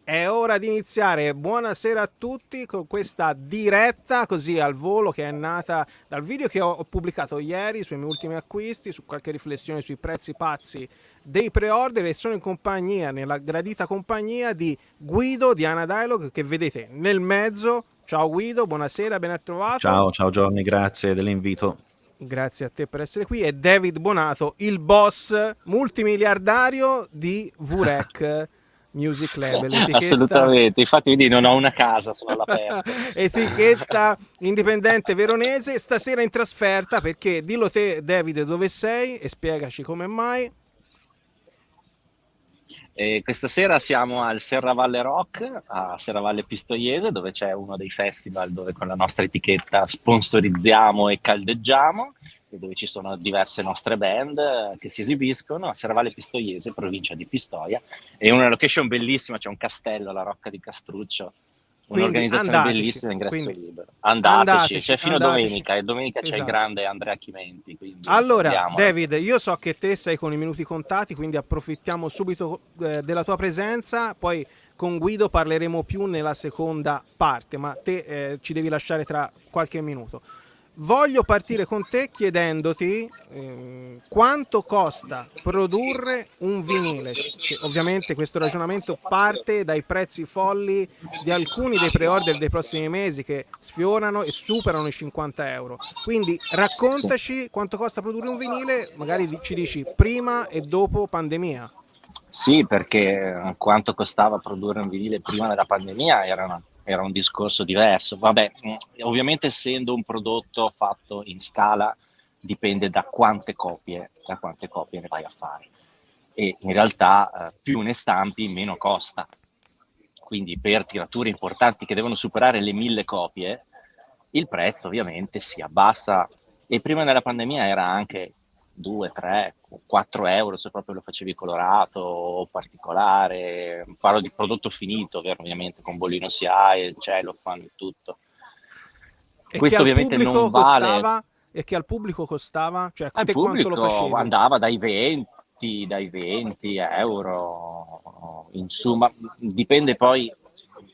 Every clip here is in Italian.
È ora di iniziare. Buonasera a tutti con questa diretta così al volo che è nata dal video che ho pubblicato ieri sui miei ultimi acquisti, su qualche riflessione sui prezzi pazzi dei pre-order e sono in compagnia, nella gradita compagnia di Guido di Ana Dialogue che vedete nel mezzo. Ciao Guido, buonasera, ben trovato. Ciao, ciao Giovanni, grazie dell'invito. Grazie a te per essere qui. E David Bonato, il boss multimiliardario di VREC Music Label, etichetta Assolutamente, infatti vedi non ho una casa, sono all'aperto. etichetta indipendente veronese, stasera in trasferta perché dillo te David dove sei e spiegaci come mai. Questa sera siamo al Serravalle Rock a Serravalle Pistoiese, dove c'è uno dei festival dove con la nostra etichetta sponsorizziamo e caldeggiamo, e dove ci sono diverse nostre band che si esibiscono a Serravalle Pistoiese, provincia di Pistoia. È una location bellissima, c'è un castello, la Rocca di Castruccio, Quindi un'organizzazione andateci, bellissima, ingresso quindi libero. Andateci, c'è fino a andateci. domenica, e domenica c'è il Esatto. grande Andrea Chimenti, quindi Allora, andiamola. David, io so che te sei con i minuti contati, quindi approfittiamo subito della tua presenza, poi con Guido parleremo più nella seconda parte, ma te ci devi lasciare tra qualche minuto. Voglio partire con te chiedendoti quanto costa produrre un vinile, che ovviamente questo ragionamento parte dai prezzi folli di alcuni dei pre-order dei prossimi mesi che sfiorano e superano i 50 euro. Quindi Sì. raccontaci quanto costa produrre un vinile, magari ci dici prima e dopo pandemia. Sì, perché quanto costava produrre un vinile prima della pandemia era un discorso diverso. Vabbè, ovviamente essendo un prodotto fatto in scala dipende da quante copie ne vai a fare. E in realtà più ne stampi, meno costa. Quindi per tirature importanti che devono superare le 1000 copie, il prezzo ovviamente si abbassa, e prima della pandemia era anche 2, 3, 4 euro se proprio lo facevi colorato o particolare. Parlo di prodotto finito, vero? Ovviamente con bollino SIAE, il cellophane e tutto. E che Questo al ovviamente non pubblico vale. costava? E che al pubblico costava? Cioè, Al te quanto lo pubblico facevi? andava dai 20 euro, insomma, dipende poi,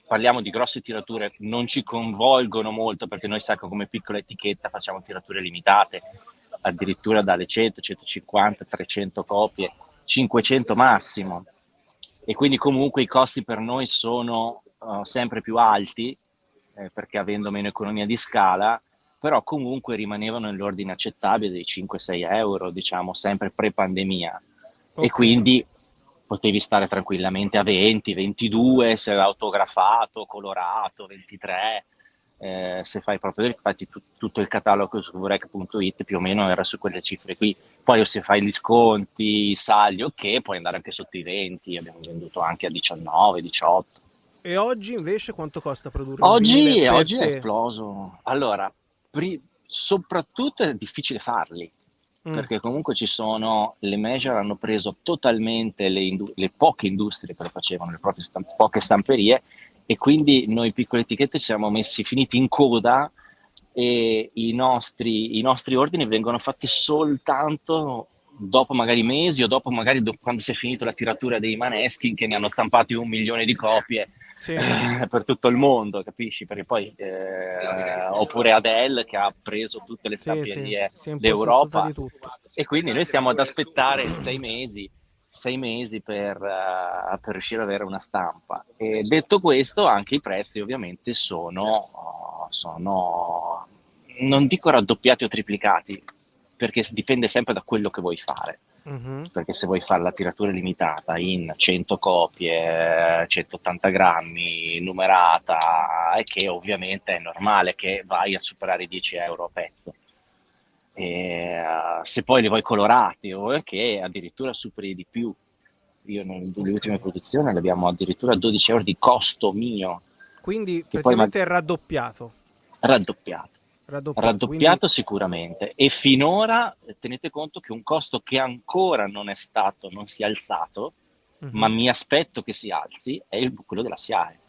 parliamo di grosse tirature, non ci coinvolgono molto perché noi, sai, come piccola etichetta facciamo tirature limitate, addirittura dalle 100, 150, 300 copie, 500 massimo, e quindi comunque i costi per noi sono sempre più alti, perché avendo meno economia di scala, però comunque rimanevano nell'ordine accettabile dei 5-6 euro, diciamo, sempre pre-pandemia. E Ok. quindi potevi stare tranquillamente a 20, 22 se autografato, colorato, 23. Se fai proprio, infatti tutto il catalogo su vrec.it più o meno era su quelle cifre qui. Poi o se fai gli sconti, i saldi, ok, puoi andare anche sotto i 20, abbiamo venduto anche a 19, 18. E oggi invece quanto costa produrre un vinile per Oggi è te? esploso. Allora, soprattutto è difficile farli, Mm, perché comunque ci sono, le major hanno preso totalmente le poche industrie che lo facevano, le proprie poche stamperie, e quindi noi piccole etichette ci siamo messi finiti in coda, e i nostri ordini vengono fatti soltanto dopo magari mesi, o dopo magari quando si è finito la tiratura dei Maneskin, che ne hanno stampati 1 milione di copie sì, per tutto il mondo, capisci? Perché poi oppure Adele, che ha preso tutte le sì, sì, stamperie si è impossessata d'Europa, di tutto. e quindi noi stiamo ad aspettare 6 mesi per riuscire ad avere una stampa. E detto questo, anche i prezzi ovviamente sono, non dico raddoppiati o triplicati, perché dipende sempre da quello che vuoi fare. Mhm. Perché se vuoi fare la tiratura limitata in 100 copie, 180 grammi, numerata, è che ovviamente è normale che vai a superare i 10 euro a pezzo. Se poi li vuoi colorati, o che addirittura superi di più. Io nelle Ok. ultime produzioni ne abbiamo addirittura 12 euro di costo mio, Quindi che poi praticamente è raddoppiato. raddoppiato. Raddoppiato. Quindi Raddoppiato sicuramente, e finora tenete conto che un costo che ancora non si è alzato, ma mhm. mi aspetto che si alzi, è quello della SIAE.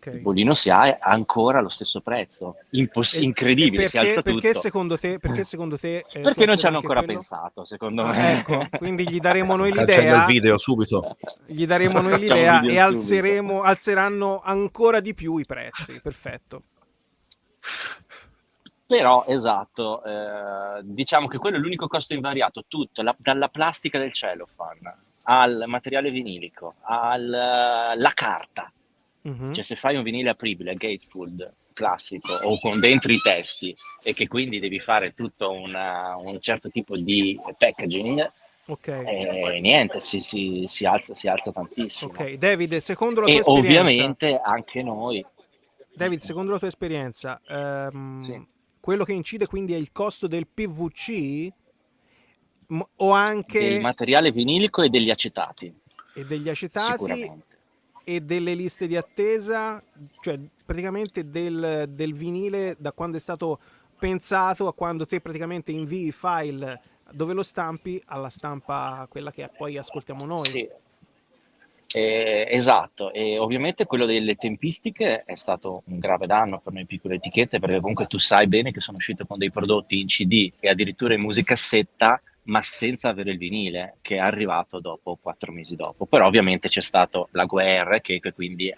Il bollino si ha ancora allo stesso prezzo, incredibile, si alza perché tutto. secondo te si Perché non ci alzerà hanno anche ancora quello? pensato, secondo Ah, me. ecco, quindi gli daremo noi Cancella il l'idea, video subito. Facciamo un video e subito. alzeranno ancora di più i prezzi. Perfetto. Però, esatto, diciamo che quello è l'unico costo invariato, tutto, dalla plastica del cellophane al materiale vinilico, alla carta. Mhm. Cioè, se fai un vinile apribile, gatefold, classico, o con dentro i testi, e che quindi devi fare tutto un certo tipo di packaging, Ok, niente, si alza tantissimo. ok. David, secondo la tua E esperienza, ovviamente anche noi. David, secondo la tua esperienza, Sì. quello che incide quindi è il costo del PVC o Del anche materiale vinilico e degli acetati, e degli acetati sicuramente. e delle liste di attesa, cioè praticamente del vinile da quando è stato pensato a quando te praticamente invii i file dove lo stampi alla stampa quella che poi ascoltiamo noi. Sì, esatto, e ovviamente quello delle tempistiche è stato un grave danno per noi piccole etichette, perché comunque tu sai bene che sono uscito con dei prodotti in CD e addirittura in musicassetta, ma senza avere il vinile, che è arrivato dopo 4 mesi dopo. Però ovviamente c'è stata la guerra che quindi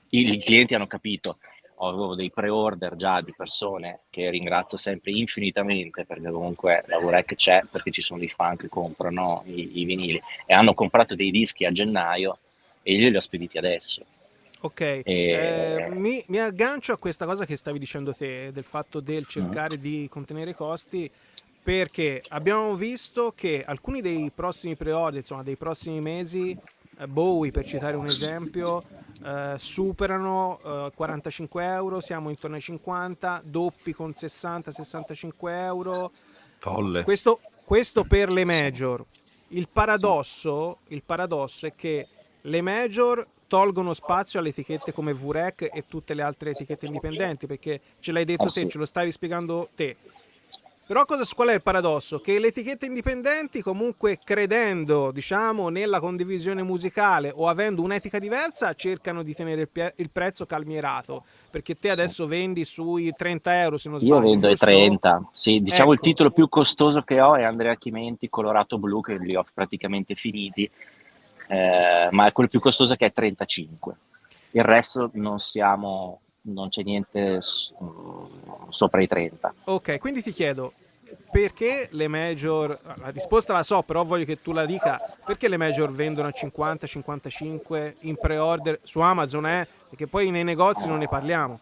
i clienti hanno capito. Avevo dei pre-order già di persone che ringrazio sempre infinitamente, perché comunque la Vorec c'è, perché ci sono dei fan che comprano i vinili e hanno comprato dei dischi a gennaio e io li ho spediti adesso. Ok, E... mi aggancio a questa cosa che stavi dicendo te, del fatto del Mm, cercare di contenere i costi, perché abbiamo visto che alcuni dei prossimi pre-order, insomma, dei prossimi mesi, Bowie per citare un esempio, superano 45 euro, siamo intorno ai 50, doppi con 60-65 euro. Folle. Questo per le sì, major. sì, Il paradosso è che le major tolgono spazio alle etichette come VREC e tutte le altre etichette indipendenti, perché ce l'hai detto te, sì. ce lo stavi spiegando te. Però qual è il paradosso? Che le etichette indipendenti, comunque credendo, diciamo, nella condivisione musicale o avendo un'etica diversa, cercano di tenere il prezzo calmierato. Perché te Sì. adesso vendi sui 30 euro, se non Io sbaglio, vendo ai giusto? 30, sì, diciamo il Ecco, titolo più costoso che ho è Andrea Chimenti, Colorato Blu, che li ho praticamente finiti, ma è quello più costoso che è 35. Il resto non c'è niente sopra i 30. ok, quindi ti chiedo, perché le major, la risposta la so, però voglio che tu la dica, perché le major vendono a 50-55 in pre-order su Amazon, perché poi nei negozi non ne parliamo.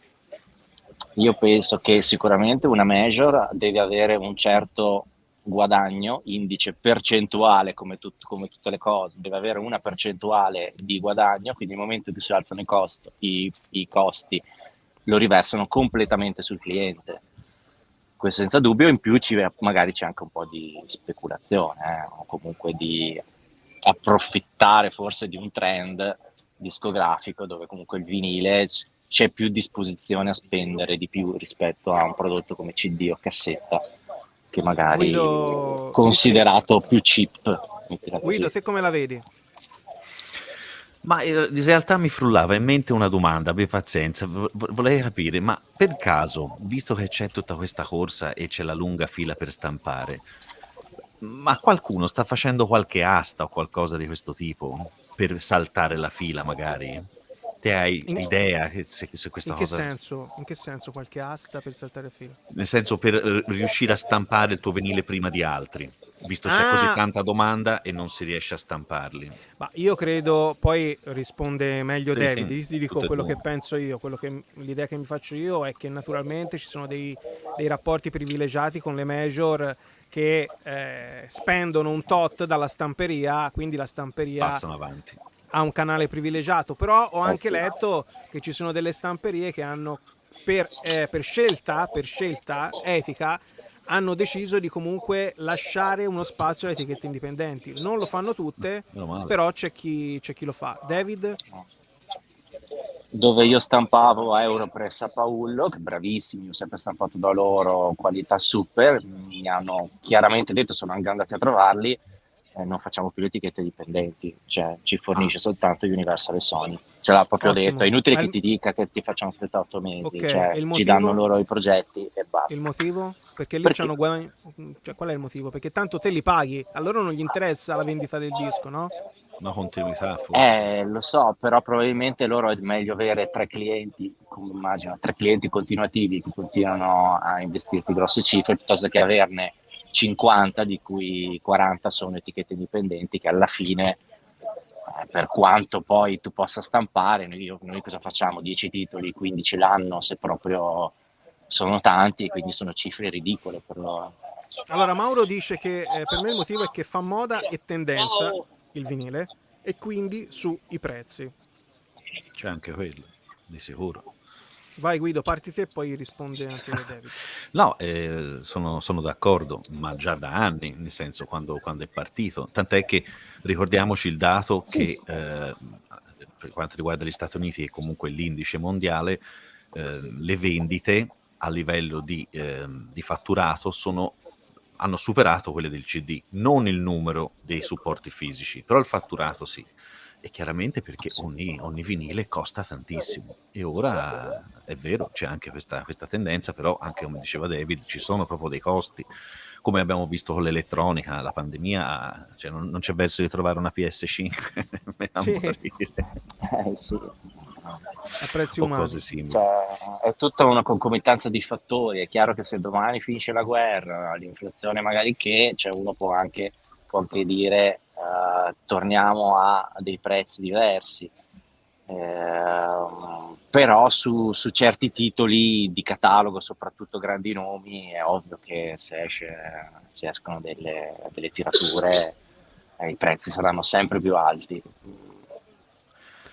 Io penso che sicuramente una major deve avere un certo guadagno, indice percentuale come tutte le cose, deve avere una percentuale di guadagno, quindi nel momento in cui si alzano i costi lo riversano completamente sul cliente. Questo senza dubbio, in più magari c'è anche un po' di speculazione, o comunque di approfittare forse di un trend discografico dove comunque il vinile c'è più disposizione a spendere di più rispetto a un prodotto come CD o cassetta, che magari è Guido, sì, sì. considerato più cheap, mettila Guido, così. te come la vedi? Ma in realtà mi frullava in mente una domanda, abbi pazienza, volevo capire, ma per caso, visto che c'è tutta questa corsa e c'è la lunga fila per stampare, ma qualcuno sta facendo qualche asta o qualcosa di questo tipo per saltare la fila magari? Te hai In, idea se questa in che cosa... senso? In che senso? Qualche asta per saltare il filo? Nel senso per riuscire a stampare il tuo vinile prima di altri, visto c'è così Ah, tanta domanda e non si riesce a stamparli. ma io credo, poi risponde meglio Sì, David, sì, io ti dico tutto è quello che tuo. penso io, l'idea che mi faccio io è che naturalmente ci sono dei rapporti privilegiati con le major che spendono un tot dalla stamperia, quindi la stamperia Passano avanti. ha un canale privilegiato, però ho anche Sì. letto che ci sono delle stamperie che hanno per scelta etica hanno deciso di comunque lasciare uno spazio alle etichette indipendenti. Non lo fanno tutte, Meno male. però c'è chi lo fa. David? Dove io stampavo a Europress a Paullo, che bravissimi, ho sempre stampato da loro, qualità super, mi hanno chiaramente detto, sono anche andati a trovarli, non facciamo più le etichette dipendenti, cioè ci Ah, fornisce soltanto Universal e Sony. ce l'ha proprio Ottimo. detto. È inutile Ma che il- ti dica che ti facciamo aspettare 8 mesi, ok, cioè e il ci danno motivo? loro i progetti e Il basta. motivo? Perché lì Perché c'hanno guadagni... Cioè, qual è il motivo? Perché tanto te li paghi, a loro non gli interessa la vendita del disco, no? Una continuità forse. Lo so, però probabilmente loro è meglio avere 3 clienti, come immagino, 3 clienti continuativi che continuano a investirti grosse cifre piuttosto che averne 50, di cui 40 sono etichette indipendenti che alla fine, per quanto poi tu possa stampare, noi cosa facciamo? 10 titoli, 15 l'anno, se proprio sono tanti, e quindi sono cifre ridicole per loro. Allora, Mauro dice che per me il motivo è che fa moda e tendenza il vinile e quindi sui prezzi. C'è anche quello, di sicuro. Vai Guido, parti te e poi risponde anche David. No, sono d'accordo, ma già da anni, nel senso quando è partito. Tant'è che ricordiamoci il dato Sì, che sì. per quanto riguarda gli Stati Uniti e comunque l'indice mondiale, le vendite a livello di fatturato hanno superato quelle del CD, non il numero dei supporti fisici, però il fatturato sì. E chiaramente perché ogni vinile costa tantissimo. E ora è vero, c'è anche questa tendenza, però anche come diceva David, ci sono proprio dei costi. Come abbiamo visto con l'elettronica, la pandemia, cioè non c'è verso di trovare una PS5 a Sì, morire. Sì. a prezzi O umani. cose simili. Cioè, è tutta una concomitanza di fattori. È chiaro che se domani finisce la guerra, l'inflazione magari cioè uno può anche dire torniamo a dei prezzi diversi. Però su certi titoli di catalogo, soprattutto grandi nomi, è ovvio che se escono delle tirature, i prezzi saranno sempre più alti.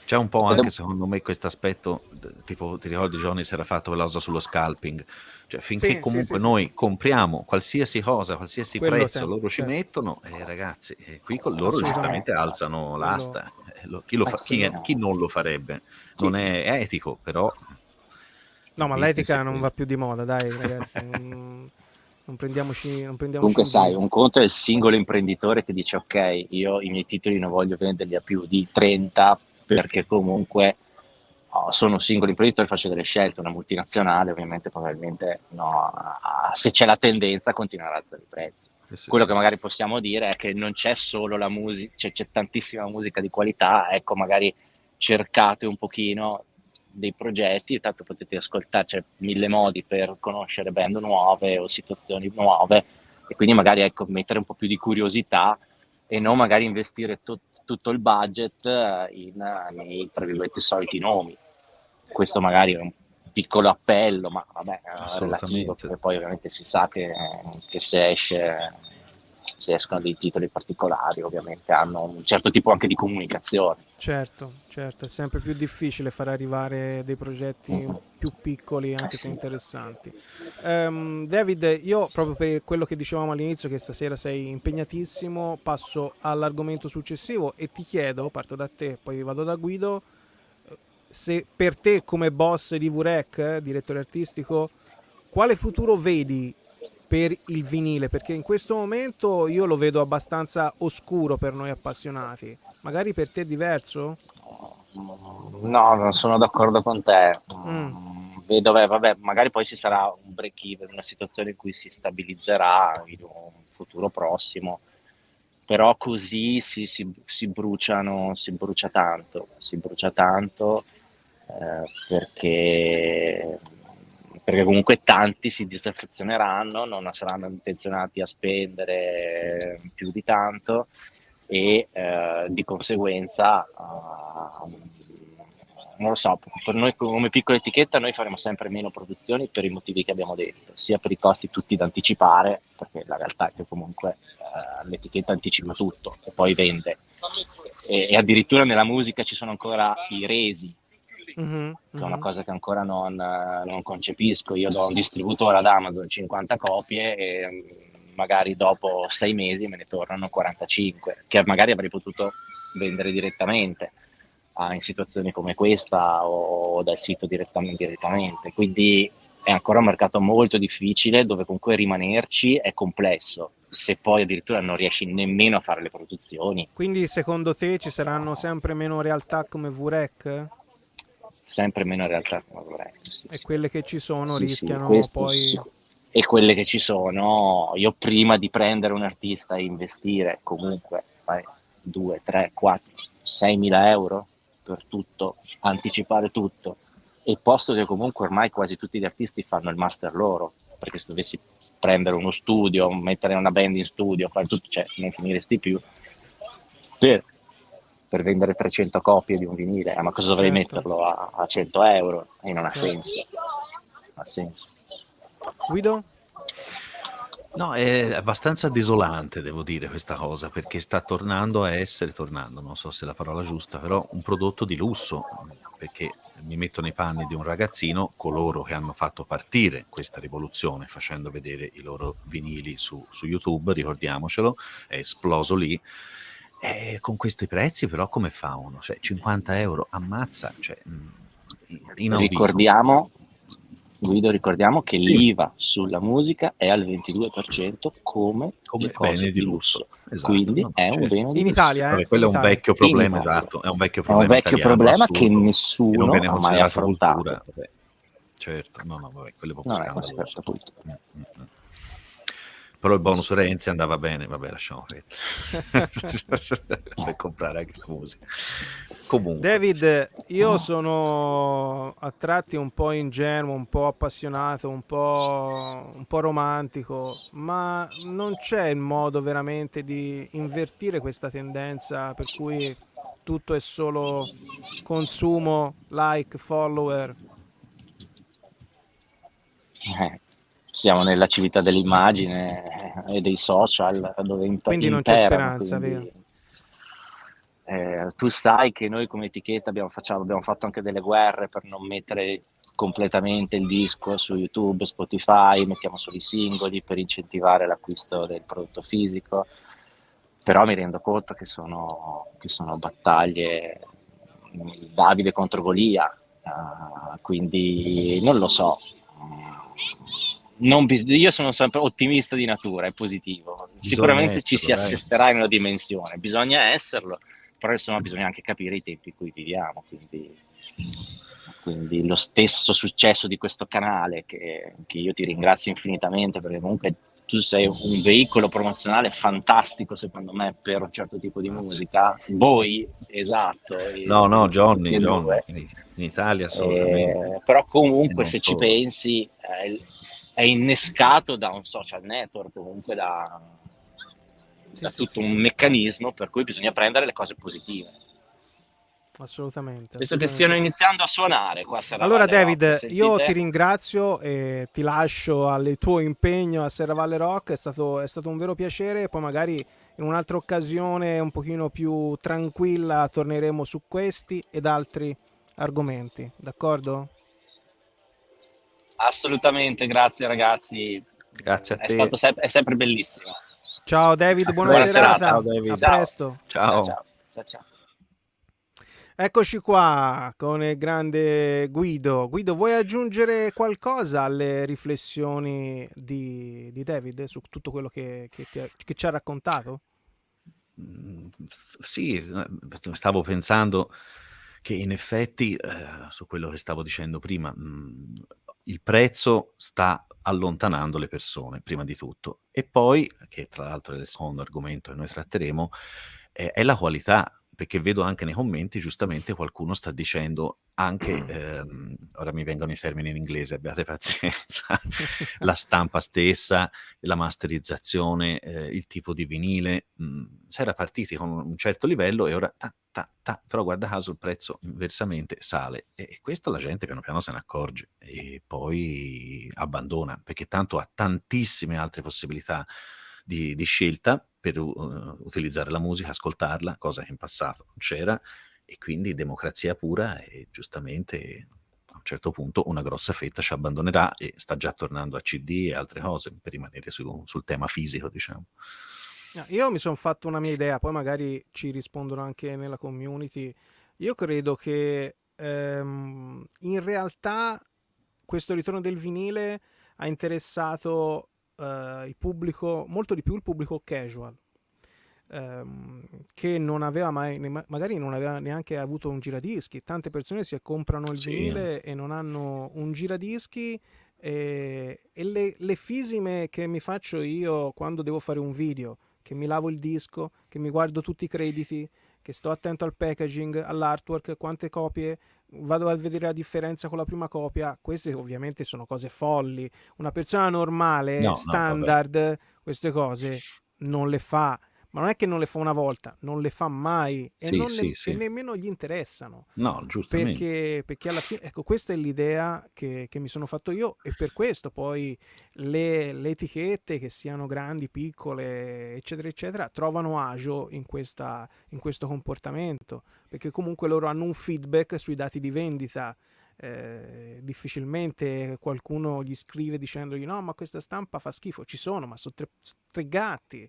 C'è un po' Ed è- anche secondo me questo aspetto, tipo ti ricordi Johnny si era fatto quell'osa sullo scalping, cioè finché Sì, sì, sì, comunque sì, sì. noi compriamo qualsiasi cosa, qualsiasi Quello prezzo sempre, loro ci certo. mettono, ragazzi, qui con loro Assolutamente. giustamente alzano Quello, l'asta. Chi, lo fa- sì, chi non lo farebbe? sì. Non è etico, però no, il ma business è l'etica non va quello. più di moda, dai, ragazzi. Non prendiamoci Comunque in sai, giro. un conto è il singolo imprenditore che dice ok, io i miei titoli non voglio venderli a più di 30 perché comunque sono un singolo imprenditore, faccio delle scelte, una multinazionale ovviamente probabilmente no, se c'è la tendenza a continuare a alzare i prezzi. Sì, Quello che sì. magari possiamo dire è che non c'è solo la musica, c'è tantissima musica di qualità, ecco magari cercate un pochino dei progetti, tanto potete ascoltare, c'è mille modi per conoscere band nuove o situazioni nuove e quindi magari ecco, mettere un po' più di curiosità e non magari investire tutto il budget nei tra virgolette soliti nomi. Questo magari è un piccolo appello, ma vabbè, relativo, Assolutamente. perché poi ovviamente si sa che se escono dei titoli particolari, ovviamente hanno un certo tipo anche di comunicazione. Certo, certo, è sempre più difficile far arrivare dei progetti Mhm. più piccoli, anche se Sì. interessanti. David, io proprio per quello che dicevamo all'inizio, che stasera sei impegnatissimo, passo all'argomento successivo e ti chiedo, parto da te, poi vado da Guido, se per te come boss di VREC, direttore artistico, quale futuro vedi per il vinile? Perché in questo momento io lo vedo abbastanza oscuro per noi appassionati. Magari per te è diverso? No, non sono d'accordo con te. Mm, Vedo, vabbè, magari poi ci sarà un break even, una situazione in cui si stabilizzerà in un futuro prossimo, però così si brucia tanto perché comunque tanti si disaffezioneranno, non saranno intenzionati a spendere più di tanto e di conseguenza non lo so, per noi come piccola etichetta noi faremo sempre meno produzioni per i motivi che abbiamo detto, sia per i costi tutti da anticipare, perché la realtà è che comunque l'etichetta anticipa Giusto. tutto e poi vende. E addirittura nella musica ci sono ancora i resi, mhm, che è una mhm. cosa che ancora non concepisco. Io do a un distributore ad Amazon 50 copie e magari dopo 6 mesi me ne tornano 45, che magari avrei potuto vendere direttamente in situazioni come questa o dal sito direttamente. Quindi è ancora un mercato molto difficile dove comunque rimanerci è complesso. se poi addirittura non riesci nemmeno a fare le produzioni, Quindi secondo te ci saranno sempre meno realtà come VREC? sempre meno realtà come vorrei. Sì, E sì. quelle che ci sono Sì, sì, rischiano questo sì. poi... E quelle che ci sono, io prima di prendere un artista e investire comunque 2, 3, 4, 6 mila euro per tutto, anticipare tutto, e posto che comunque ormai quasi tutti gli artisti fanno il master loro, perché se dovessi prendere uno studio, mettere una band in studio, fare tutto, cioè non finiresti più per, per vendere 300 copie di un vinile, ma cosa dovrei Certo, metterlo a 100 euro? E non ha certo. senso. Non ha senso. Guido? No, è abbastanza desolante, devo dire, questa cosa, perché sta tornando a essere, tornando, non so se è la parola giusta, però un prodotto di lusso, perché mi metto nei panni di un ragazzino, coloro che hanno fatto partire questa rivoluzione facendo vedere i loro vinili su YouTube, ricordiamocelo, è esploso lì. E con questi prezzi però come fa uno? Cioè 50 euro, ammazza, cioè, inaudito. Ricordiamo, Guido, ricordiamo che Sì. l'IVA sulla musica è al 22% come le Come cose bene di di lusso, lusso, esatto, quindi no, no, è un certo. bene di In lusso. Italia, Vabbè, In quello è un Italia. vecchio In problema, Italia. esatto, è un vecchio È un problema vecchio italiano problema che assurdo, che non nessuno viene ha mai considerato affrontato. cultura. Vabbè, certo, no, no, vabbè, quello è proprio Non è scandaloso. considerato cultura. Però il bonus Renzi andava bene, vabbè, lasciamo perdere. Per comprare anche la musica. Comunque, David, io sono a tratti un po' ingenuo, un po' appassionato, un po' romantico, ma non c'è il modo veramente di invertire questa tendenza per cui tutto è solo consumo, like, follower. Siamo nella civiltà dell'immagine e dei social dove Quindi non c'è imperano, speranza, vero? quindi tu sai che noi come etichetta abbiamo fatto anche delle guerre per non mettere completamente il disco su YouTube, Spotify, mettiamo solo i singoli per incentivare l'acquisto del prodotto fisico, però mi rendo conto che sono battaglie Davide contro Golia, quindi non lo so. Io sono sempre ottimista di natura, è positivo. bisogna Sicuramente ci esserlo, si dai. assisterà in una dimensione, bisogna esserlo, però insomma bisogna anche capire i tempi in cui viviamo, quindi lo stesso successo di questo canale, che io ti ringrazio infinitamente, perché comunque tu sei un veicolo promozionale fantastico secondo me per un certo tipo di Grazie. musica, voi, esatto, No, tutti e Johnny, due. in Italia assolutamente. Però E comunque non se ci solo. pensi è innescato da un social network, comunque da Sì, sì, tutto sì, un sì, meccanismo per cui bisogna prendere le cose positive. assolutamente, Penso che stiano assolutamente. iniziando a suonare qua a Allora Serravalle Rock, David, io ti sentite? ringrazio e ti lascio al tuo impegno a Serravalle Rock, è stato un vero piacere, poi magari in un'altra occasione un pochino più tranquilla torneremo su questi ed altri argomenti, d'accordo? Assolutamente, grazie ragazzi, Grazie a te. è sempre bellissimo. Ciao David, A buona Buona presto. serata, Ciao serata, a David. ciao, presto. ciao Ciao. ciao, ciao ciao. Eccoci qua con il grande Guido. Guido, vuoi aggiungere qualcosa alle riflessioni di David su tutto quello che ci ha raccontato? Sì, stavo pensando che in effetti, su quello che stavo dicendo prima, il prezzo sta allontanando le persone, prima di tutto. E poi, che tra l'altro è il secondo argomento che noi tratteremo, è la qualità, perché vedo anche nei commenti, giustamente, qualcuno sta dicendo anche, ora mi vengono i termini in inglese, abbiate pazienza, la stampa stessa, la masterizzazione, il tipo di vinile, s'era partiti con un certo livello e ora però guarda caso il prezzo inversamente sale e questo la gente piano piano se ne accorge e poi abbandona, perché tanto ha tantissime altre possibilità di scelta per utilizzare la musica, ascoltarla, cosa che in passato non c'era, e quindi democrazia pura e giustamente a un certo punto una grossa fetta ci abbandonerà e sta già tornando a CD e altre cose per rimanere sul tema fisico, diciamo. Io mi sono fatto una mia idea, poi magari ci rispondono anche nella community. Io credo che in realtà questo ritorno del vinile ha interessato il pubblico, molto di più il pubblico casual, che non aveva mai, magari non aveva neanche avuto un giradischi. Tante persone si comprano il Sì, vinile e non hanno un giradischi, e le fisime che mi faccio io quando devo fare un video, che mi lavo il disco, che mi guardo tutti i crediti, che sto attento al packaging, all'artwork, quante copie, vado a vedere la differenza con la prima copia. Queste ovviamente sono cose folli. Una persona normale, no, no, vabbè, standard, queste cose non le fa. Ma non è che non le fa una volta, non le fa mai, e, sì, sì, e sì, nemmeno gli interessano. no, giustamente, Perché alla fine, ecco, questa è l'idea che mi sono fatto io, e per questo poi le etichette, che siano grandi, piccole, eccetera, eccetera, trovano agio in questo comportamento, perché comunque loro hanno un feedback sui dati di vendita. Difficilmente qualcuno gli scrive dicendogli no, ma questa stampa fa schifo. Ci sono, ma sono tre gatti.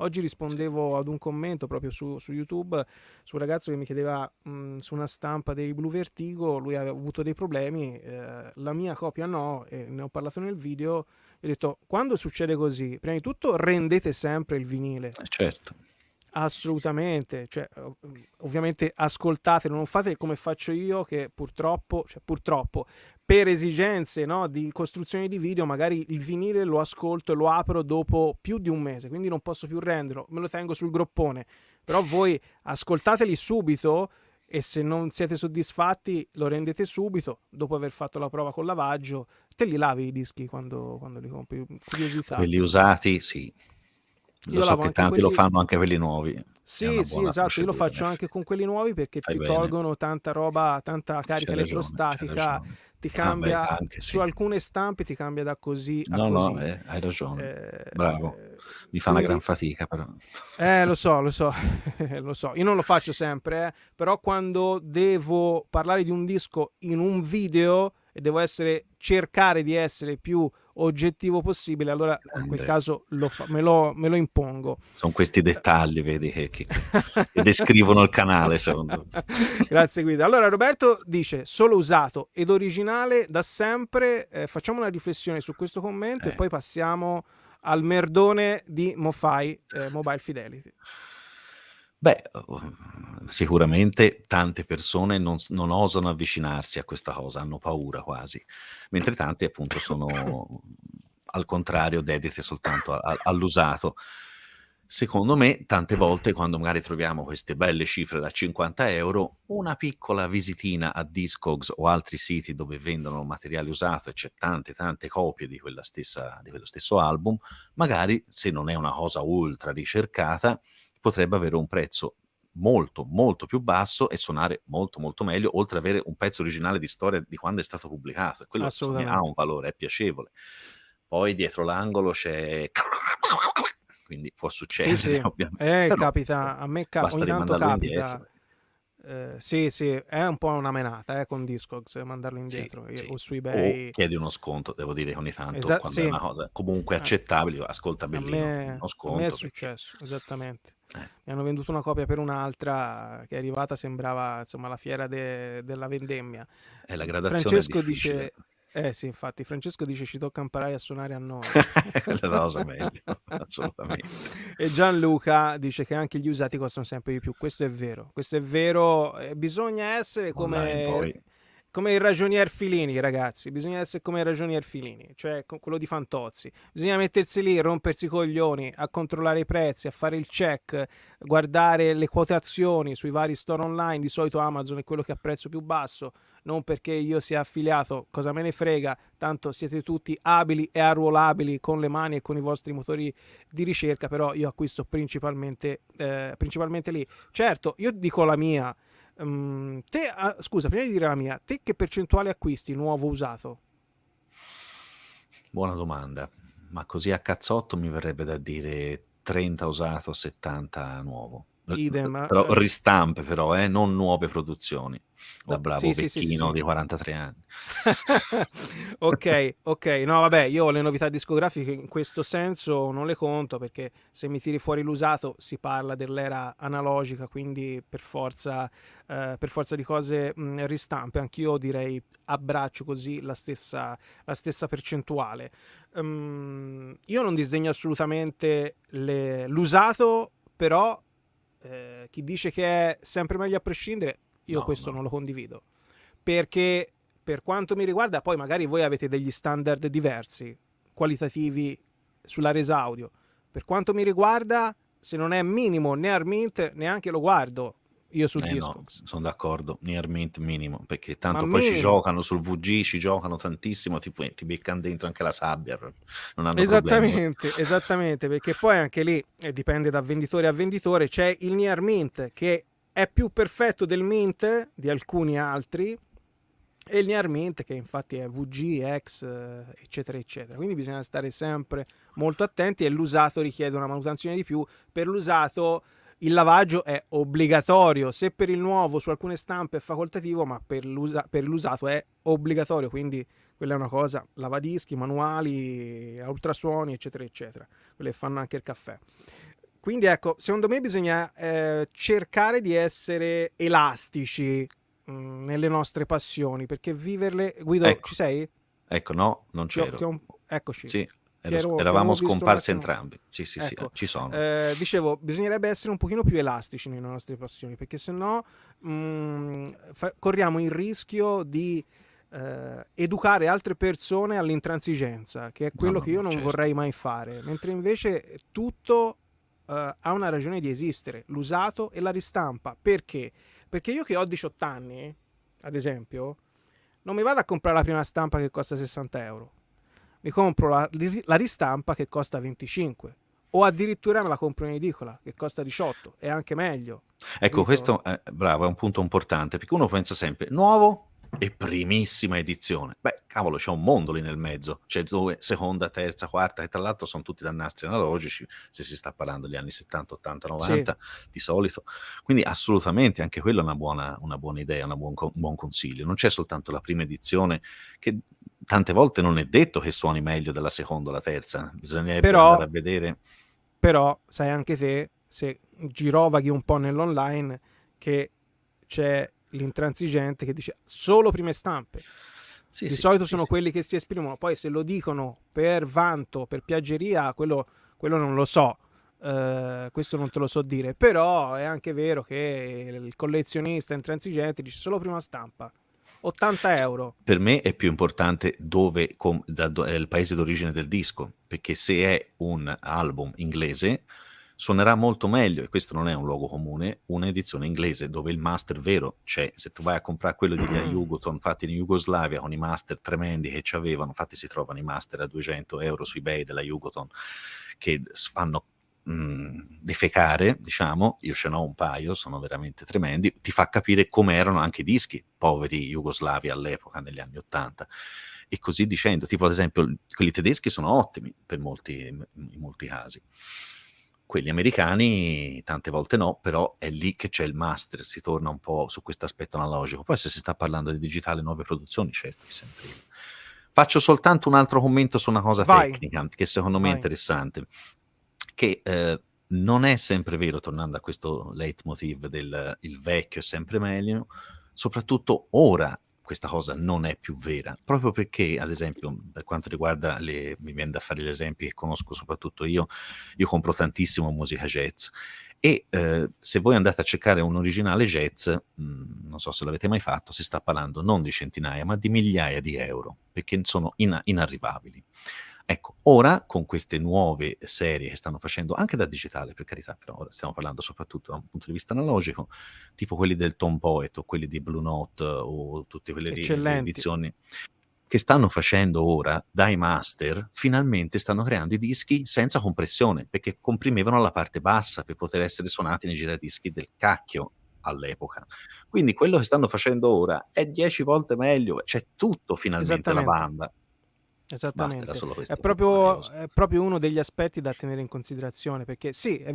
Oggi rispondevo ad un commento proprio su YouTube, su un ragazzo che mi chiedeva su una stampa dei Blue Vertigo, lui aveva avuto dei problemi, la mia copia no, e ne ho parlato nel video. E ho detto, quando succede così, prima di tutto rendete sempre il vinile. certo. Assolutamente, cioè, ovviamente ascoltatelo, non fate come faccio io, che purtroppo per esigenze, no, di costruzione di video, magari il vinile lo ascolto e lo apro dopo più di un mese, quindi non posso più renderlo, me lo tengo sul groppone. Però voi ascoltateli subito, e se non siete soddisfatti lo rendete subito, dopo aver fatto la prova col lavaggio. Te li lavi i dischi quando li compri? Curiosità. Quelli usati, sì. Lo Io so lavo che anche tanti lo quelli. fanno, anche quelli nuovi. È Sì, una sì, buona esatto, io lo procedura, in faccio anche effetti. con quelli nuovi, perché Fai ti bene, tolgono tanta roba, tanta carica c'hai ragione, c'hai elettrostatica, ragione. ti Ah beh, cambia, anche su sì. alcune stampe ti cambia da così a No, no, così. hai ragione. Bravo. Eh, Mi fa una gran quindi, fatica però. lo so, lo so, io non lo faccio sempre, però quando devo parlare di un disco in un video e devo cercare di essere più oggettivo possibile, allora in quel Grande. caso me lo impongo. Son questi dettagli, vedi, che descrivono il canale, secondo me. Grazie Guido. Allora Roberto dice solo usato ed originale da sempre. Facciamo una riflessione su questo commento e Eh. poi passiamo al merdone di Mofai, Mobile Fidelity. Beh, sicuramente tante persone non osano avvicinarsi a questa cosa, hanno paura quasi, mentre tanti appunto sono al contrario dediti soltanto all'usato. Secondo me tante volte quando magari troviamo queste belle cifre da 50 €, una piccola visitina a Discogs o altri siti dove vendono materiale usato e c'è tante copie di quello stesso album, magari se non è una cosa ultra ricercata potrebbe avere un prezzo molto più basso e suonare molto meglio, oltre ad avere un pezzo originale di storia di quando è stato pubblicato, e quello secondo me ha Assolutamente. un valore, è piacevole. Poi dietro l'angolo c'è quindi può Sì, succedere sì. ovviamente, però Capita, a me basta ogni tanto rimandarlo capita. indietro. Sì, sì, è un po' una menata con Discogs mandarlo Sì, indietro, sì. o su O eBay. chiedi uno sconto, devo dire che ogni tanto quando è Sì. una cosa comunque Eh, accettabile, ascolta A Bellino, me, uno a me è sconto perché successo, esattamente. eh, Mi hanno venduto una copia per un'altra che è arrivata, sembrava insomma la fiera della vendemmia. la gradazione è Francesco difficile. dice, sì, infatti, Francesco dice ci tocca imparare a suonare a noi. Quella è la cosa meglio, assolutamente. E Gianluca dice che anche gli usati costano sempre di più. Questo è vero. Bisogna essere Online poi. come il ragionier Filini, ragazzi. Bisogna essere come il ragionier Filini, cioè quello di Fantozzi. Bisogna mettersi lì, rompersi i coglioni, a controllare i prezzi, a fare il check, guardare le quotazioni sui vari store online. Di solito Amazon è quello che ha prezzo più basso. Non perché io sia affiliato, cosa me ne frega, tanto siete tutti abili e arruolabili con le mani e con i vostri motori di ricerca, però io acquisto principalmente lì. Certo, io dico la mia. Scusa, prima di dire la mia, te che percentuale acquisti nuovo usato? Buona domanda, ma così a cazzotto mi verrebbe da dire 30 usato, 70 nuovo. idem. Però ristampe però, non nuove produzioni. Da bravo Sì. vecchino di 43 anni. Ok, no vabbè, io le novità discografiche in questo senso non le conto, perché se mi tiri fuori l'usato si parla dell'era analogica, quindi per forza di cose ristampe. Anch'io direi abbraccio così la stessa percentuale. Io non disdegno assolutamente l'usato, però chi dice che è sempre meglio a prescindere, io questo No. non lo condivido, perché per quanto mi riguarda, poi magari voi avete degli standard diversi, qualitativi sulla resa audio. Per quanto mi riguarda, se non è minimo né Armint, neanche lo guardo io su No, Discogs. sono d'accordo, near mint minimo, perché Ma tanto poi ci minimo. giocano sul VG, ci giocano tantissimo, ti beccano dentro anche la sabbia, non hanno problemi. Esattamente, perché poi anche lì dipende da venditore a venditore. C'è il Near Mint che è più perfetto del Mint di alcuni altri, e il Near Mint che infatti è VG, X, eccetera eccetera. Quindi bisogna stare sempre molto attenti, e l'usato richiede una manutenzione di più. Per l'usato il lavaggio è obbligatorio, se per il nuovo su alcune stampe è facoltativo, ma per l'usato è obbligatorio, quindi quella è una cosa, lavadischi, manuali, ultrasuoni, eccetera eccetera, quelle fanno anche il caffè. Quindi ecco, secondo me bisogna cercare di essere elastici nelle nostre passioni, perché viverle... Guido, Ecco. ci sei? Ecco, no, non c'ero. Eccoci. Sì, Ti avevo eravamo visto un scomparsi attimo. entrambi. Sì, Ecco, ci sono. dicevo, bisognerebbe essere un pochino più elastici nelle nostre passioni, perché sennò corriamo il rischio di educare altre persone all'intransigenza, che è quello che io non certo. vorrei mai fare, mentre invece tutto ha una ragione di esistere, l'usato e la ristampa. Perché? Perché io che ho 18 anni, ad esempio, non mi vado a comprare la prima stampa che costa 60 euro, mi compro la ristampa che costa 25, o addirittura me la compro in edicola che costa 18, è anche meglio. Ecco, capito? questo bravo, è un punto importante, perché uno pensa sempre nuovo e primissima edizione. Beh, cavolo, c'è un mondo lì nel mezzo, c'è dove seconda, terza, quarta, e tra l'altro sono tutti da nastri analogici, se si sta parlando degli anni 70, 80, 90 di solito. Quindi assolutamente anche quella è una buona idea, un buon consiglio. Non c'è soltanto la prima edizione, che tante volte non è detto che suoni meglio della seconda o la terza, bisognerebbe andare a vedere. Però sai anche te, se girovaghi un po' nell'online, che c'è l'intransigente che dice solo prime stampe. Di solito sono quelli che si esprimono, poi se lo dicono per vanto, per piaggeria, quello non lo so, questo non te lo so dire, però è anche vero che il collezionista intransigente dice solo prima stampa, 80 euro. Per me è più importante è il paese d'origine del disco, perché se è un album inglese suonerà molto meglio, e questo non è un luogo comune, un'edizione inglese dove il master vero c'è. Se tu vai a comprare quello di Yugoton fatti in Jugoslavia con i master tremendi che ci avevano, infatti si trovano i master a 200 euro su eBay della Yugoton che fanno defecare, diciamo, io ce n'ho un paio, sono veramente tremendi, ti fa capire come erano anche i dischi poveri jugoslavi all'epoca, negli anni 80, e così dicendo. Tipo ad esempio quelli tedeschi sono ottimi in molti casi, quelli americani tante volte no, però è lì che c'è il master, si torna un po' su questo aspetto analogico. Poi se si sta parlando di digitale, nuove produzioni, certo, sempre io. Faccio soltanto un altro commento su una cosa tecnica che secondo me è interessante, che non è sempre vero, tornando a questo leitmotiv del il vecchio è sempre meglio, soprattutto ora questa cosa non è più vera, proprio perché, ad esempio, per quanto riguarda mi viene da fare gli esempi che conosco soprattutto io compro tantissimo musica jazz, e se voi andate a cercare un originale jazz, non so se l'avete mai fatto, si sta parlando non di centinaia ma di migliaia di euro, perché sono inarrivabili. Ecco, ora con queste nuove serie che stanno facendo, anche da digitale per carità, però ora stiamo parlando soprattutto da un punto di vista analogico, tipo quelli del Tom Poet o quelli di Blue Note o tutte quelle edizioni che stanno facendo ora dai master, finalmente stanno creando i dischi senza compressione, perché comprimevano la parte bassa per poter essere suonati nei giradischi del cacchio all'epoca. Quindi quello che stanno facendo ora è 10 volte meglio, c'è tutto finalmente alla banda. Esattamente, solo è proprio uno degli aspetti da tenere in considerazione, perché sì,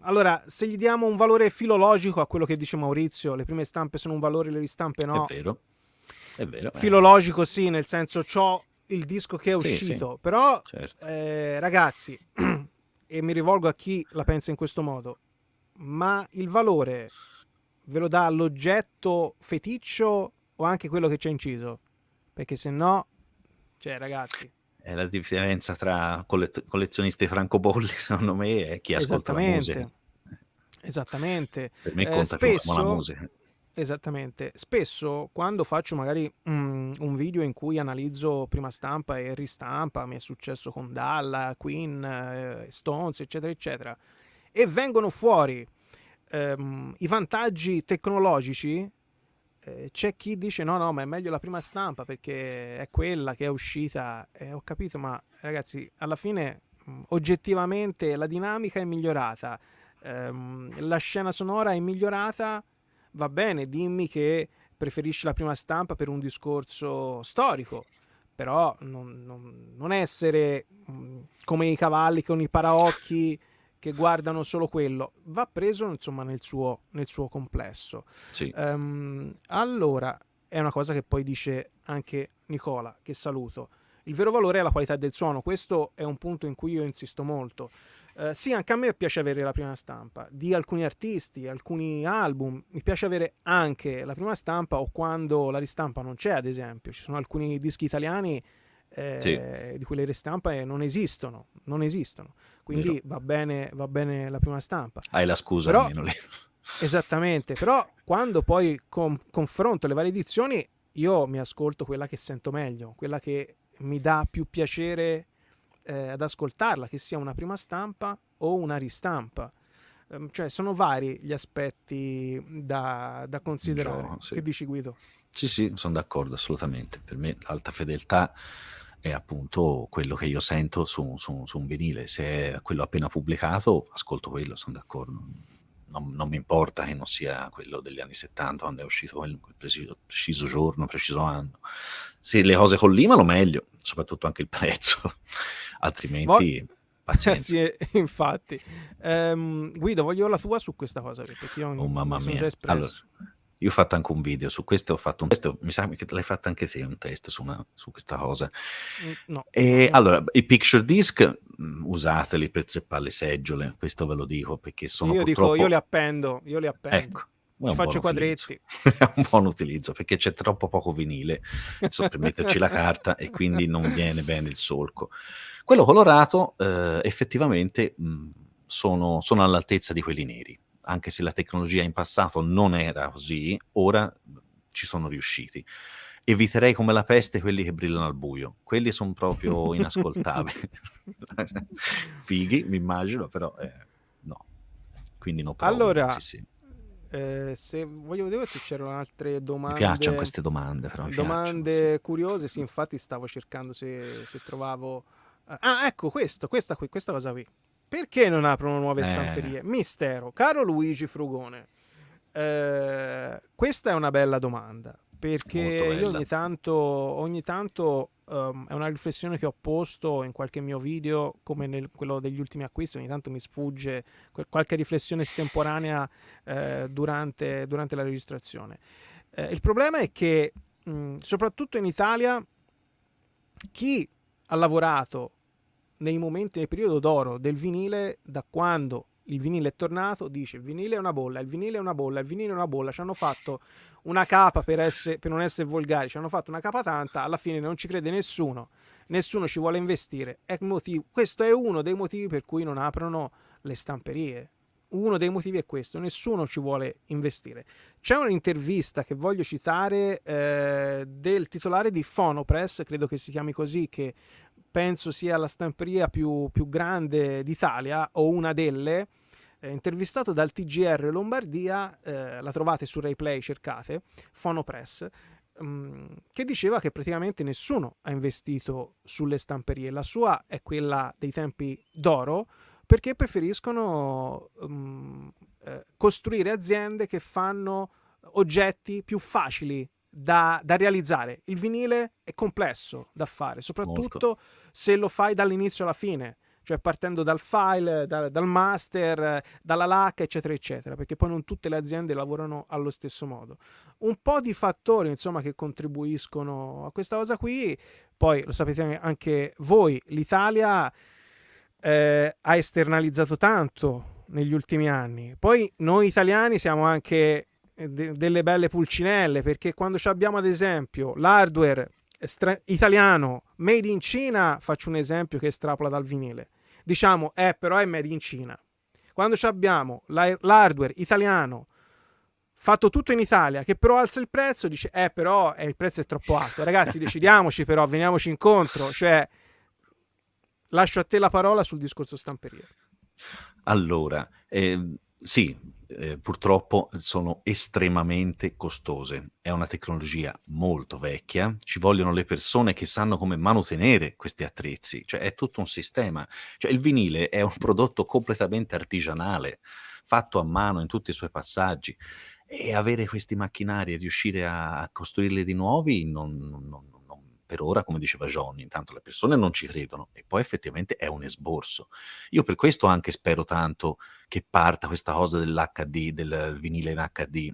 Allora, se gli diamo un valore filologico a quello che dice Maurizio, le prime stampe sono un valore, le ristampe no. È vero. Filologico sì, nel senso c'ho il disco che è Sì, uscito, sì, però certo. ragazzi, e mi rivolgo a chi la pensa in questo modo, ma il valore ve lo dà l'oggetto feticcio o anche quello che c'è inciso? Perché se no, cioè ragazzi, È la differenza tra collezionisti francobolli, secondo me, e chi ascolta la musica. esattamente, esattamente. Per me conta più la Spesso, musica. esattamente, spesso quando faccio magari un video in cui analizzo prima stampa e ristampa, mi è successo con Dalla, Queen, Stones, eccetera, eccetera, e vengono fuori i vantaggi tecnologici, c'è chi dice no, ma è meglio la prima stampa perché è quella che è uscita. Ho capito, ma ragazzi, alla fine oggettivamente la dinamica è migliorata, la scena sonora è migliorata, va bene, dimmi che preferisci la prima stampa per un discorso storico, però non essere come i cavalli con i paraocchi che guardano solo quello, va preso insomma nel suo complesso. Sì. Allora, è una cosa che poi dice anche Nicola, che saluto. Il vero valore è la qualità del suono, questo è un punto in cui io insisto molto. Sì, anche a me piace avere la prima stampa di alcuni artisti, alcuni album, mi piace avere anche la prima stampa o quando la ristampa non c'è, ad esempio. Ci sono alcuni dischi italiani Sì, di cui le ristampe non esistono, quindi vero. va bene la prima stampa. Hai la scusa Però, almeno lì. esattamente, però quando poi confronto le varie edizioni, io mi ascolto quella che sento meglio, quella che mi dà più piacere ad ascoltarla, che sia una prima stampa o una ristampa. Cioè sono vari gli aspetti da considerare. Sì. Che dici, Guido? Sì, sono d'accordo assolutamente. Per me l'alta fedeltà è appunto quello che io sento su un vinile. Se è quello appena pubblicato, ascolto quello, sono d'accordo. Non mi importa che non sia quello degli anni 70, quando è uscito quel preciso giorno, preciso anno. Se le cose collimano, meglio, soprattutto anche il prezzo. Altrimenti, pazienza. Sì, infatti. Guido, voglio la tua su questa cosa, perché io Oh mamma mi sono già mia. Allora, espresso. io ho fatto anche un video su questo, ho fatto un test, mi sa che l'hai fatto anche te un test su questa cosa. No. Allora, i picture disc usateli per zeppare le seggiole, questo ve lo dico perché sono Io dico, io li purtroppo... appendo. Ecco, è Ci un buon faccio i utilizzo. quadretti. È un buon utilizzo perché c'è troppo poco vinile per metterci la carta e quindi non viene bene il solco. Quello colorato effettivamente sono all'altezza di quelli neri, anche se la tecnologia in passato non era così, ora ci sono riusciti. Eviterei come la peste quelli che brillano al buio, quelli sono proprio inascoltabili. Fighi, mi immagino, però no. Quindi no problem, Allora, sì. se voglio vedere se c'erano altre Mi piacciono domande. queste domande, però mi piacciono, sì. Domande curiose, sì, infatti stavo cercando se trovavo. Ecco questa cosa qui. Perché non aprono nuove stamperie? Mistero. Caro Luigi Frugone, questa è una bella domanda, perché Molto io bella. ogni tanto è una riflessione che ho posto in qualche mio video, come quello degli ultimi acquisti, ogni tanto mi sfugge qualche riflessione estemporanea durante la registrazione. Il problema è che soprattutto in Italia chi ha lavorato nel periodo d'oro del vinile, da quando il vinile è tornato, dice il vinile è una bolla, il vinile è una bolla, il vinile è una bolla, ci hanno fatto una capa per non essere volgari, ci hanno fatto una capa tanta, alla fine non ci crede nessuno ci vuole investire. Questo è uno dei motivi per cui non aprono le stamperie. Uno dei motivi è questo, nessuno ci vuole investire. C'è un'intervista che voglio citare del titolare di Phonopress, credo che si chiami così, che penso sia la stamperia più grande d'Italia, o una delle, intervistato dal TGR Lombardia, la trovate su RaiPlay, cercate, Phonopress, che diceva che praticamente nessuno ha investito sulle stamperie. La sua è quella dei tempi d'oro, perché preferiscono costruire aziende che fanno oggetti più facili da realizzare. Il vinile è complesso da fare, soprattutto se lo fai dall'inizio alla fine. cioè partendo dal file, dal master, dalla LAC, eccetera, eccetera, perché poi non tutte le aziende lavorano allo stesso modo. Un po' di fattori, insomma, che contribuiscono a questa cosa qui. Poi lo sapete anche voi, l'Italia ha esternalizzato tanto negli ultimi anni. Poi noi italiani siamo anche delle belle pulcinelle, perché quando abbiamo ad esempio l'hardware italiano made in Cina, faccio un esempio che estrapola dal vinile, diciamo però è made in Cina. Quando abbiamo l'hardware italiano fatto tutto in Italia, che però alza il prezzo, dice però il prezzo è troppo alto, ragazzi, decidiamoci, però veniamoci incontro, cioè lascio a te la parola sul discorso stamperia. Allora, sì, purtroppo sono estremamente costose. È una tecnologia molto vecchia, ci vogliono le persone che sanno come manutenere questi attrezzi, cioè è tutto un sistema. Cioè il vinile è un prodotto completamente artigianale, fatto a mano in tutti i suoi passaggi, e avere questi macchinari e riuscire a costruirli di nuovi per ora, come diceva Johnny, intanto le persone non ci credono e poi effettivamente è un esborso. Io per questo anche spero tanto che parta questa cosa dell'HD, del vinile in HD.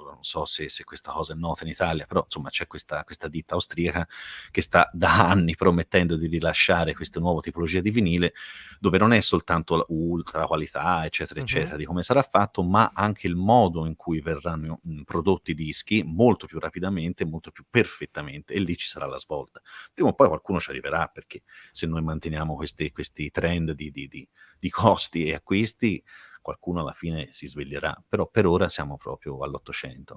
Non so se questa cosa è nota in Italia, però insomma c'è questa ditta austriaca che sta da anni promettendo di rilasciare questa nuova tipologia di vinile, dove non è soltanto la ultra qualità, eccetera, eccetera, di come sarà fatto, ma anche il modo in cui verranno prodotti i dischi molto più rapidamente, molto più perfettamente, e lì ci sarà la svolta. Prima o poi qualcuno ci arriverà, perché se noi manteniamo questi trend di costi e acquisti, qualcuno alla fine si sveglierà, però per ora siamo proprio all'800,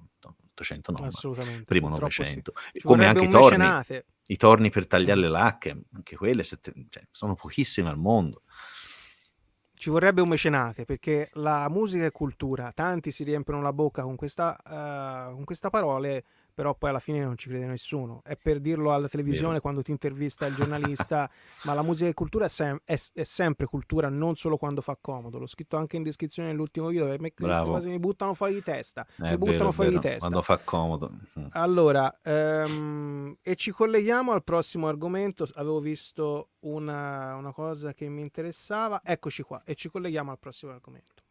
800 no, ma Assolutamente, primo purtroppo 900. sì. Ci Come vorrebbe anche un mecenate. i torni per tagliare le lacche, anche quelle cioè, sono pochissime al mondo. Ci vorrebbe un mecenate, perché la musica è cultura, tanti si riempiono la bocca con questa parole, però poi alla fine non ci crede nessuno. È per dirlo alla televisione Vero. quando ti intervista il giornalista, ma la musica è cultura, è sempre cultura, non solo quando fa comodo. L'ho scritto anche in descrizione nell'ultimo video, perché queste Bravo. cose mi buttano fuori di testa, È mi buttano vero, fuori di testa. quando fa comodo. Allora, e ci colleghiamo al prossimo argomento. Avevo visto una cosa che mi interessava. Eccoci qua. E ci colleghiamo al prossimo argomento.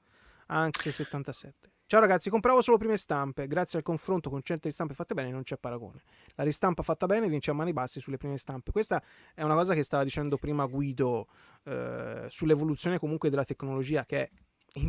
Anxe 77. Ciao ragazzi, compravo solo prime stampe. Grazie al confronto con certe stampe fatte bene non c'è paragone. La ristampa fatta bene vince a mani basse sulle prime stampe. Questa è una cosa che stava dicendo prima Guido sull'evoluzione comunque della tecnologia, che è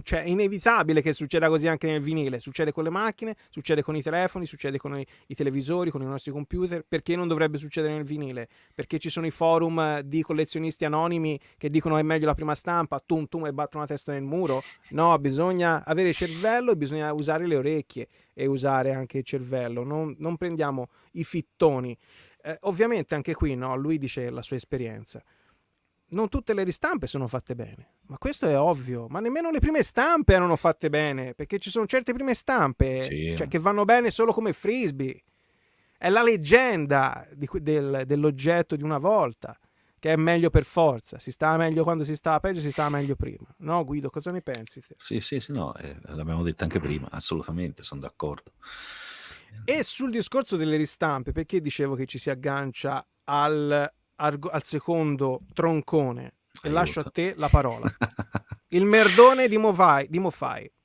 cioè, inevitabile che succeda così anche nel vinile. Succede con le macchine, succede con i telefoni, succede con i televisori, con i nostri computer. Perché non dovrebbe succedere nel vinile? Perché ci sono i forum di collezionisti anonimi che dicono è meglio la prima stampa, tum tum, e battono la testa nel muro? No, bisogna avere cervello e bisogna usare le orecchie e usare anche il cervello. Non prendiamo i fittoni. Ovviamente anche qui, no, lui dice la sua esperienza. Non tutte le ristampe sono fatte bene, ma questo è ovvio, ma nemmeno le prime stampe erano fatte bene, perché ci sono certe prime stampe cioè, che vanno bene solo come frisbee. È la leggenda dell'oggetto di una volta, che è meglio per forza. Si stava meglio quando si stava peggio, si stava meglio prima. No, Guido, cosa ne pensi te? Sì, no, l'abbiamo detto anche prima, assolutamente, sono d'accordo. E sul discorso delle ristampe, perché dicevo che ci si aggancia al secondo troncone, e lascio a te la parola. Il merdone di Mofai.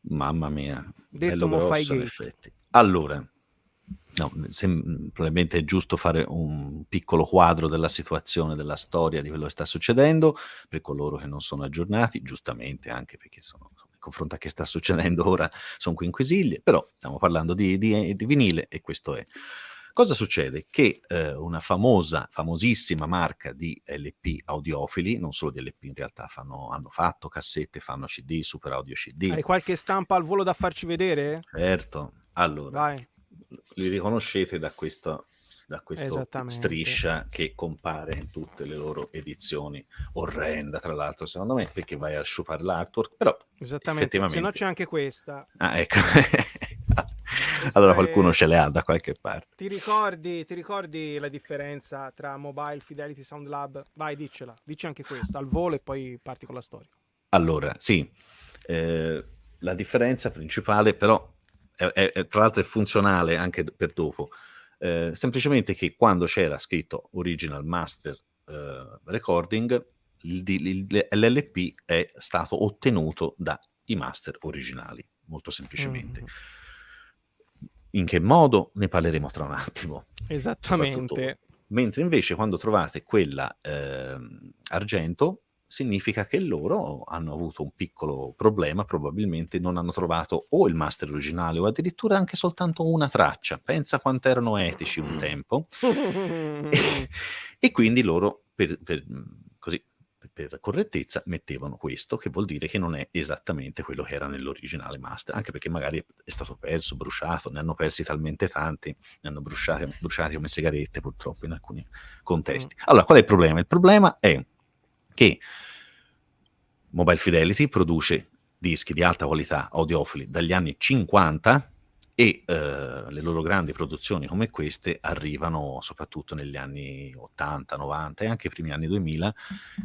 Mamma mia, detto Mofai Gate. Allora, no, probabilmente è giusto fare un piccolo quadro della situazione, della storia di quello che sta succedendo, per coloro che non sono aggiornati, giustamente, anche perché in confronto a che sta succedendo ora sono qui in Quisiglie, però stiamo parlando di vinile e questo è. Cosa succede? Che una famosissima marca di LP audiofili, non solo di LP in realtà, hanno fatto cassette, fanno CD, super audio CD. Hai qualche stampa al volo da farci vedere? Certo, allora, vai. Li riconoscete da questa striscia che compare in tutte le loro edizioni, orrenda tra l'altro secondo me, perché vai a sciupare l'artwork, però esattamente, se no c'è anche questa. Ah, ecco. Allora qualcuno ce le ha da qualche parte. Ti ricordi la differenza tra Mobile Fidelity Sound Lab? Vai, diccela, dici anche questa al volo e poi parti con la storia. Allora, sì, la differenza principale però tra l'altro è funzionale anche per dopo, semplicemente che quando c'era scritto Original Master Recording, l'LP è stato ottenuto dai master originali, molto semplicemente. Mhm. In che modo? Ne parleremo tra un attimo. Soprattutto, Esattamente. mentre invece quando trovate quella argento, significa che loro hanno avuto un piccolo problema, probabilmente non hanno trovato o il master originale o addirittura anche soltanto una traccia. Pensa quanto erano etici un tempo. E quindi loro, così, per correttezza, mettevano questo, che vuol dire che non è esattamente quello che era nell'originale master, anche perché magari è stato perso, bruciato, ne hanno persi talmente tanti, ne hanno bruciati come sigarette purtroppo in alcuni contesti. Allora, qual è il problema? Il problema è che Mobile Fidelity produce dischi di alta qualità audiofili dagli anni 50 e le loro grandi produzioni come queste arrivano soprattutto negli anni 80, 90 e anche i primi anni 2000,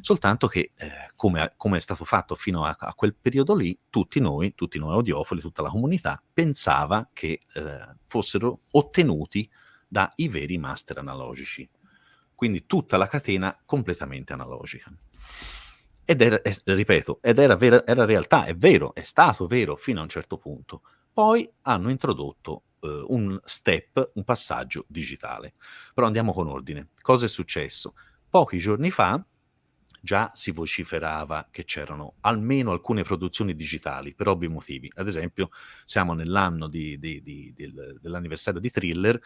soltanto che come è stato fatto fino a quel periodo lì, tutti noi audiofili, tutta la comunità pensava che fossero ottenuti dai veri master analogici, quindi tutta la catena completamente analogica. Ed era, ripeto, era realtà, è vero, è stato vero fino a un certo punto. Poi hanno introdotto un step, un passaggio digitale. Però andiamo con ordine. Cosa è successo? Pochi giorni fa già si vociferava che c'erano almeno alcune produzioni digitali per ovvi motivi. Ad esempio, siamo nell'anno dell'anniversario di Thriller.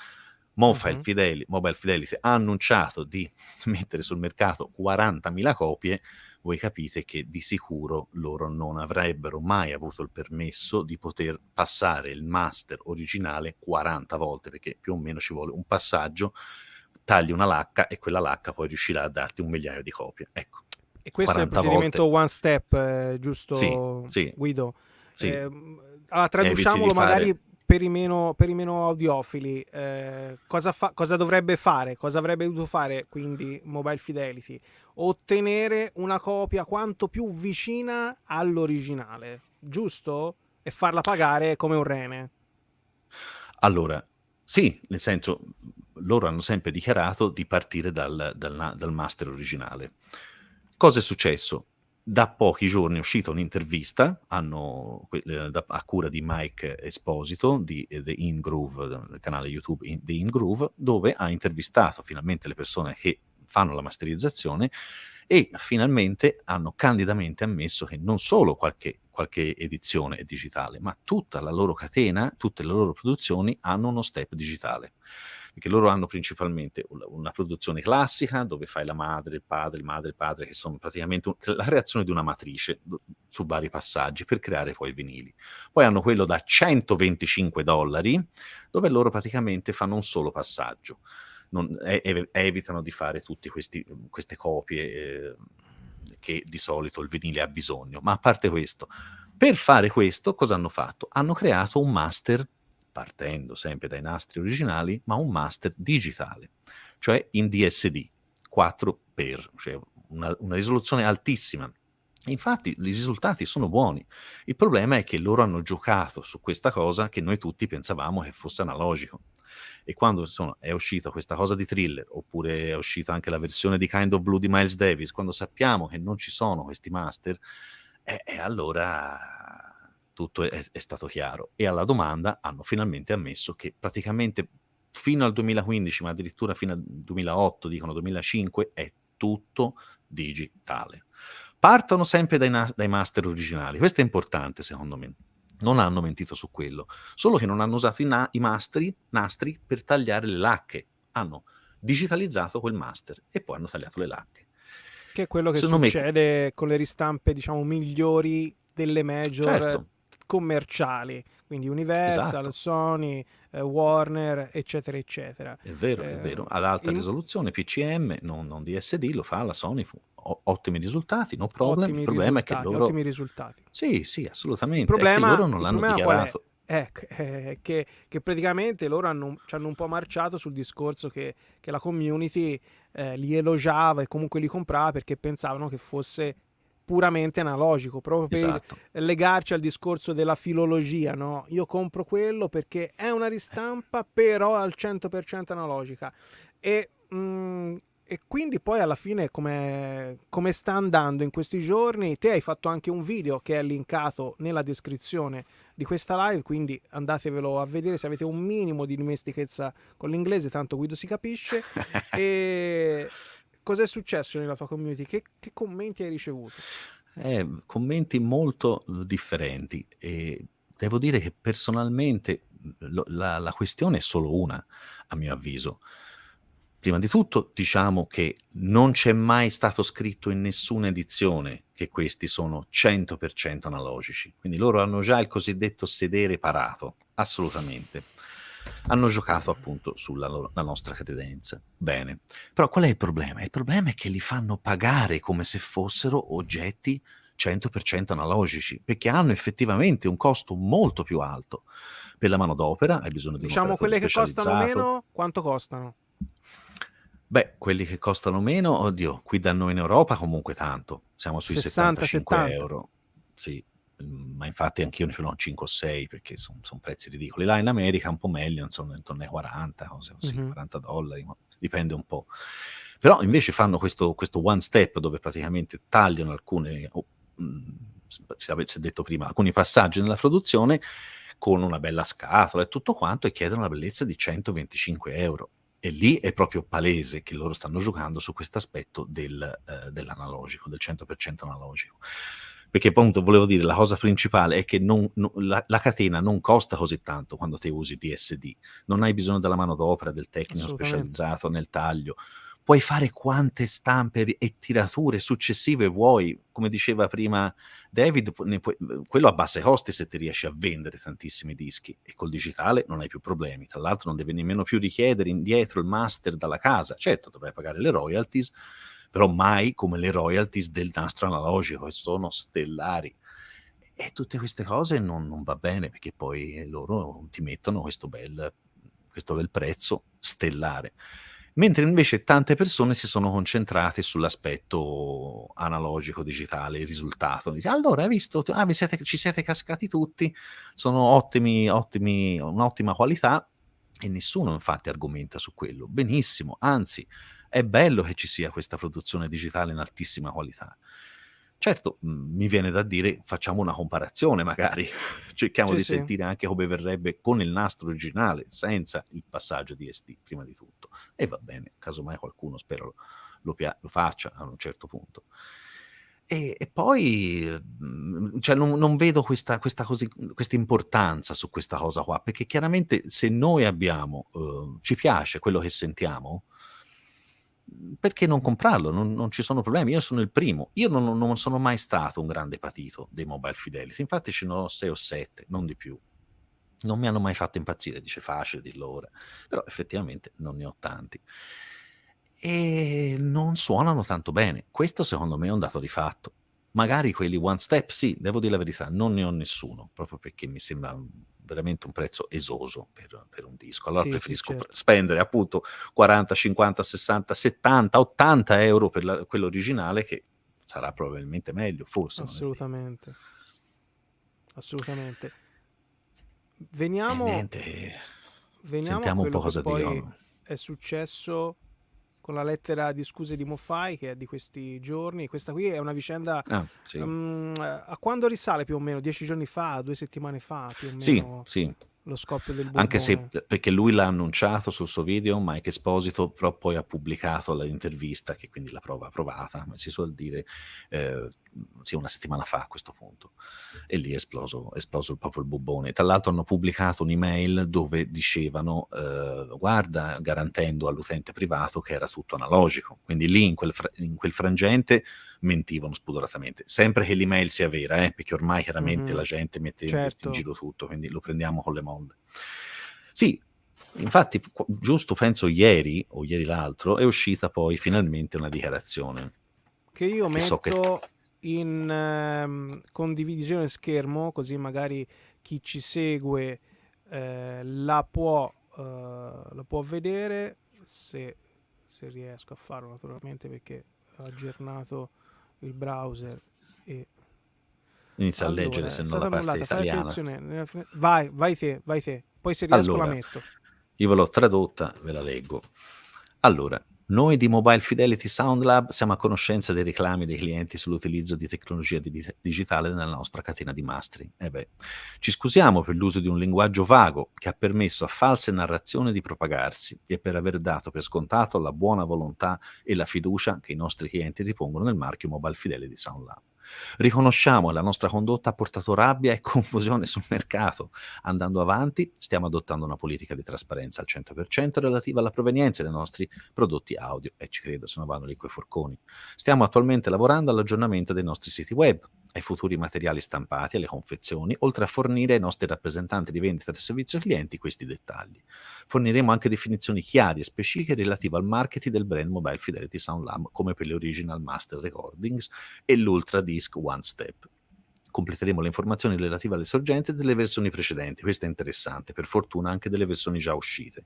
Mobile Fidelity ha annunciato di mettere sul mercato 40.000 copie. Voi capite che di sicuro loro non avrebbero mai avuto il permesso di poter passare il master originale 40 volte, perché più o meno ci vuole un passaggio, tagli una lacca e quella lacca poi riuscirà a darti 1 migliaio di copie. Ecco. E questo è il 40 procedimento volte. one step, giusto, Sì, Guido? sì. Allora, traduciamolo Eviti di fare- magari per i meno audiofili. Cosa dovrebbe fare? Cosa avrebbe dovuto fare quindi Mobile Fidelity? Ottenere una copia quanto più vicina all'originale, giusto? E farla pagare come un rene. Allora, sì, nel senso, loro hanno sempre dichiarato di partire dal master originale. Cosa è successo? Da pochi giorni è uscita un'intervista, a cura di Mike Esposito di The In Groove, del canale YouTube The In Groove, dove ha intervistato finalmente le persone che fanno la masterizzazione e finalmente hanno candidamente ammesso che non solo qualche edizione è digitale, ma tutta la loro catena, tutte le loro produzioni hanno uno step digitale. Perché loro hanno principalmente una produzione classica dove fai la madre, il padre, che sono praticamente la reazione di una matrice su vari passaggi per creare poi i vinili. Poi hanno quello da $125 dove loro praticamente fanno un solo passaggio. Evitano di fare tutte queste copie che di solito il vinile ha bisogno. Ma a parte questo, per fare questo cosa hanno fatto? Hanno creato un master, partendo sempre dai nastri originali, ma un master digitale, cioè in DSD 4x, cioè una risoluzione altissima. Infatti i risultati sono buoni. Il problema è che loro hanno giocato su questa cosa che noi tutti pensavamo che fosse analogico. E quando è uscita questa cosa di Thriller, oppure è uscita anche la versione di Kind of Blue di Miles Davis, quando sappiamo che non ci sono questi master, allora tutto è stato chiaro. E alla domanda hanno finalmente ammesso che praticamente fino al 2015, ma addirittura fino al 2008, dicono 2005, è tutto digitale. Partono sempre dai master originali. Questo è importante, secondo me. Non hanno mentito su quello, solo che non hanno usato i nastri per tagliare le lacche. Hanno digitalizzato quel master e poi hanno tagliato le lacche. Che è quello che Secondo me, succede con le ristampe, diciamo, migliori delle major certo, commerciali, quindi Universal, esatto, Sony, Warner, eccetera, eccetera. è vero. Ad alta risoluzione, PCM, non DSD, lo fa la Sony, ottimi risultati, no problem. Il problema è che loro... Ottimi risultati. Sì, assolutamente. Il problema, è che loro non l'hanno dichiarato. È che praticamente loro ci hanno un po' marciato sul discorso che la community li elogiava e comunque li comprava perché pensavano che fosse puramente analogico, proprio per Esatto. legarci al discorso della filologia, no? Io compro quello perché è una ristampa però al 100% analogica e E quindi poi alla fine come sta andando in questi giorni? Te hai fatto anche un video che è linkato nella descrizione di questa live, quindi andatevelo a vedere se avete un minimo di dimestichezza con l'inglese, tanto Guido si capisce. E cos'è successo nella tua community? Che commenti hai ricevuto? Commenti molto differenti e devo dire che personalmente la questione è solo una, a mio avviso. Prima di tutto diciamo che non c'è mai stato scritto in nessuna edizione che questi sono 100% analogici, quindi loro hanno già il cosiddetto sedere parato, assolutamente. Hanno giocato appunto sulla la nostra credenza. Bene. Però qual è il problema? Il problema è che li fanno pagare come se fossero oggetti 100% analogici, perché hanno effettivamente un costo molto più alto. Per la manodopera hai bisogno di un Diciamo operatore quelle che costano specializzato. meno, quanto costano? Beh, quelli che costano meno, oddio, qui da noi in Europa comunque tanto, siamo sui 75 60-70? euro. Sì, ma infatti anch'io ce ne ho 5 o 6 perché sono prezzi ridicoli. Là in America un po' meglio, insomma, intorno ai 40, cose così, Mhm. $40, ma dipende un po'. Però invece fanno questo one step dove praticamente tagliano alcune, si è detto prima, alcuni passaggi nella produzione con una bella scatola e tutto quanto e chiedono la bellezza di 125 euro. E lì è proprio palese che loro stanno giocando su questo aspetto dell'analogico, del 100% analogico. Perché appunto volevo dire, la cosa principale è che la catena non costa così tanto quando te usi DSD, non hai bisogno della manodopera, del tecnico Assolutamente. specializzato nel taglio, puoi fare quante stampe e tirature successive vuoi, come diceva prima David, quello a basse costi se ti riesci a vendere tantissimi dischi e col digitale non hai più problemi, tra l'altro non devi nemmeno più richiedere indietro il master dalla casa, certo dovrai pagare le royalties, però mai come le royalties del nastro analogico che sono stellari. E tutte queste cose non va bene perché poi loro ti mettono questo bel prezzo stellare. Mentre invece tante persone si sono concentrate sull'aspetto analogico digitale, il risultato. Dice: "Allora hai visto? Ci siete cascati tutti, sono ottimi, un'ottima qualità", e nessuno infatti argomenta su quello. Benissimo, anzi è bello che ci sia questa produzione digitale in altissima qualità. Certo, mi viene da dire facciamo una comparazione magari, cerchiamo Sì, di sì. sentire anche come verrebbe con il nastro originale, senza il passaggio DSD prima di tutto. E va bene, casomai qualcuno spero lo faccia a un certo punto. E poi, cioè non vedo questa importanza su questa cosa qua, perché chiaramente se noi abbiamo ci piace quello che sentiamo, perché non comprarlo? Non ci sono problemi. Io sono il primo. Io non sono mai stato un grande patito dei Mobile Fidelity, infatti ce ne ho 6 o 7, non di più. Non mi hanno mai fatto impazzire, dice facile dirlo ora, però effettivamente non ne ho tanti. E non suonano tanto bene. Questo secondo me è un dato di fatto. Magari quelli one step, sì, devo dire la verità, non ne ho nessuno, proprio perché mi sembra veramente un prezzo esoso per un disco. Allora Sì, sì, preferisco certo. spendere appunto 40, 50, 60, 70, 80 euro per quello originale che sarà probabilmente meglio, forse non è detto. Assolutamente. Assolutamente. E Veniamo, niente, veniamo a sentiamo un po' quello che cosa poi dicono. è successo con la lettera di scuse di Mofai, che è di questi giorni. Questa qui è una vicenda. Ah, sì. A quando risale più o meno? 10 giorni fa, 2 settimane fa, più o Sì, meno, sì. lo scoppio del Anche se bubbone. perché lui l'ha annunciato sul suo video, Mike Esposito, però poi ha pubblicato l'intervista, che quindi la prova provata, come si suol dire, sì, una settimana fa a questo punto. E lì è esploso proprio il bubbone. Tra l'altro hanno pubblicato un'email dove dicevano, guarda, garantendo all'utente privato che era tutto analogico. Quindi lì in quel frangente mentivano spudoratamente. Sempre che l'email sia vera, perché ormai chiaramente la Mhm. gente mette in Certo. giro tutto, quindi lo prendiamo con le molle. Sì, infatti, giusto penso ieri o ieri l'altro, è uscita poi finalmente una dichiarazione. Che io Che so che... metto in condivisione schermo, così magari chi ci segue la può vedere, se riesco a farlo naturalmente, perché ho aggiornato il browser e Inizia a leggere, allora se è non stata la parte annullata. Fai italiana. attenzione. Vai te. Poi se riesco la Allora, metto. io ve l'ho tradotta, ve la leggo. Allora, Noi di Mobile Fidelity Sound Lab siamo a conoscenza dei reclami dei clienti sull'utilizzo di tecnologia digitale nella nostra catena di mastri. Ci scusiamo per l'uso di un linguaggio vago che ha permesso a false narrazioni di propagarsi e per aver dato per scontato la buona volontà e la fiducia che i nostri clienti ripongono nel marchio Mobile Fidelity Sound Lab. Riconosciamo che la nostra condotta ha portato rabbia e confusione sul mercato. Andando avanti, stiamo adottando una politica di trasparenza al 100% relativa alla provenienza dei nostri prodotti audio, e ci credo, se no vanno lì quei forconi. Stiamo attualmente lavorando all'aggiornamento dei nostri siti web, ai futuri materiali stampati, alle confezioni, oltre a fornire ai nostri rappresentanti di vendita e servizio clienti questi dettagli. Forniremo anche definizioni chiare e specifiche relative al marketing del brand Mobile Fidelity Sound Lab, come per le Original Master Recordings e l'Ultra Disc One Step. Completeremo le informazioni relative alle sorgenti delle versioni precedenti, questo è interessante, per fortuna anche delle versioni già uscite,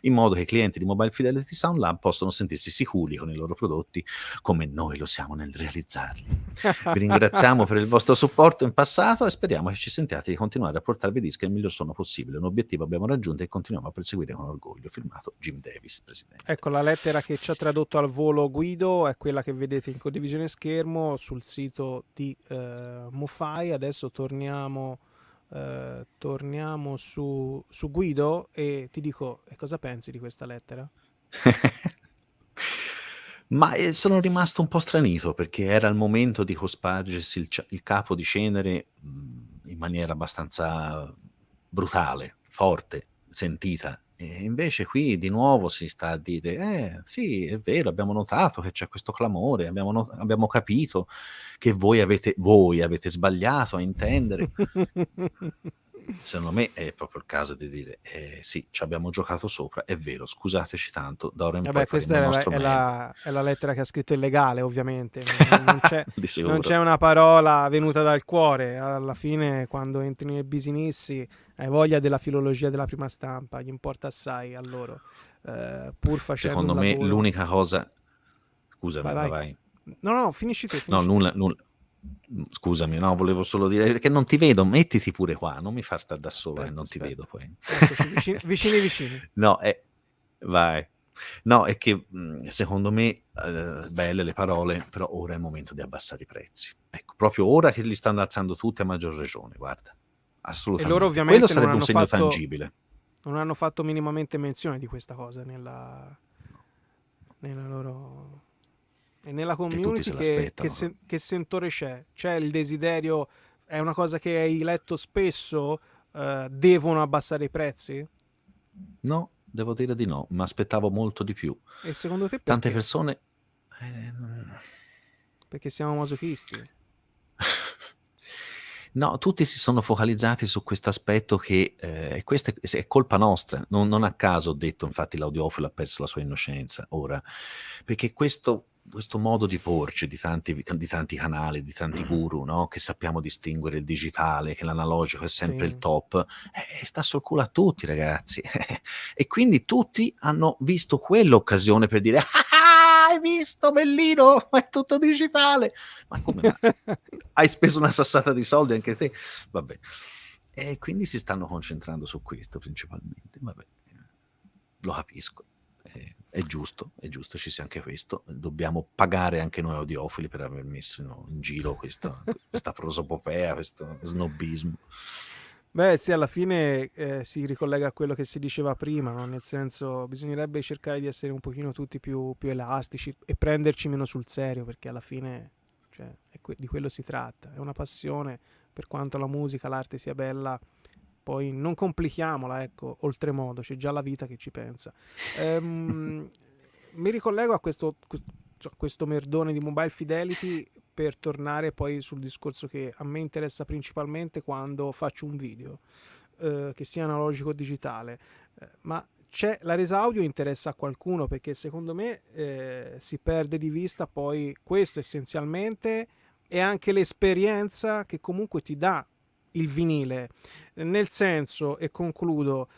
in modo che i clienti di Mobile Fidelity Sound Lab possano sentirsi sicuri con i loro prodotti come noi lo siamo nel realizzarli. Vi ringraziamo per il vostro supporto in passato e speriamo che ci sentiate di continuare a portarvi dischi nel miglior suono possibile. Un obiettivo abbiamo raggiunto e continuiamo a perseguire con orgoglio. Firmato Jim Davis, presidente. Ecco, la lettera che ci ha tradotto al volo Guido è quella che vedete in condivisione schermo sul sito di MoFi. Adesso torniamo su Guido e ti dico, e cosa pensi di questa lettera? Ma sono rimasto un po' stranito perché era il momento di cospargersi il capo di cenere in maniera abbastanza brutale, forte, sentita. E invece qui di nuovo si sta a dire, sì, è vero, abbiamo notato che c'è questo clamore, abbiamo capito che voi avete sbagliato a intendere. Secondo me è proprio il caso di dire, sì, ci abbiamo giocato sopra, è vero, scusateci tanto, da ora in poi faremo il nostro meglio. È la lettera che ha scritto il legale, ovviamente, Di sicuro. non c'è una parola venuta dal cuore. Alla fine, quando entri nel business, hai voglia della filologia della prima stampa, gli importa assai a loro, pur facendo Secondo me lavoro... l'unica cosa... Scusami, vai. No, finisci tu. No, nulla. Scusami, no, volevo solo dire che non ti vedo, mettiti pure qua, non mi far stare da solo che non ti vedo poi. Eccoci, vicini. No, vai. No, è che secondo me belle le parole, però ora è il momento di abbassare i prezzi. Ecco, proprio ora che li stanno alzando tutti a maggior ragione, guarda. Assolutamente. E loro ovviamente quello sarebbe un segno tangibile. Non hanno fatto minimamente menzione di questa cosa nella loro... E nella community che sentore c'è? C'è il desiderio, è una cosa che hai letto spesso, devono abbassare i prezzi? No, devo dire di no, mi aspettavo molto di più. E secondo te perché? Tante persone... Perché siamo masochisti? No, tutti si sono focalizzati su questo aspetto che questa è colpa nostra. Non a caso ho detto, infatti, l'audiofilo ha perso la sua innocenza ora, perché questo modo di porci di tanti canali, di tanti guru, no? Che sappiamo distinguere il digitale, che l'analogico è sempre il top, sta sul culo a tutti, ragazzi. E quindi tutti hanno visto quell'occasione per dire hai visto, bellino, è tutto digitale. Ma come? Hai speso una sassata di soldi anche te? Vabbè. E quindi si stanno concentrando su questo principalmente. Vabbè, lo capisco. È giusto, ci sia anche questo. Dobbiamo pagare anche noi audiofili per aver messo in giro questa prosopopea, questo snobismo. Beh, sì, alla fine si ricollega a quello che si diceva prima, no? Nel senso, bisognerebbe cercare di essere un pochino tutti più elastici e prenderci meno sul serio, perché alla fine, cioè, di quello si tratta. È una passione, per quanto la musica, l'arte sia bella, poi non complichiamola, ecco, oltremodo, c'è già la vita che ci pensa. Mi ricollego a questo merdone di Mobile Fidelity per tornare poi sul discorso che a me interessa principalmente quando faccio un video, che sia analogico o digitale, ma la resa audio interessa a qualcuno, perché secondo me si perde di vista poi questo essenzialmente, e anche l'esperienza che comunque ti dà il vinile, nel senso, e concludo,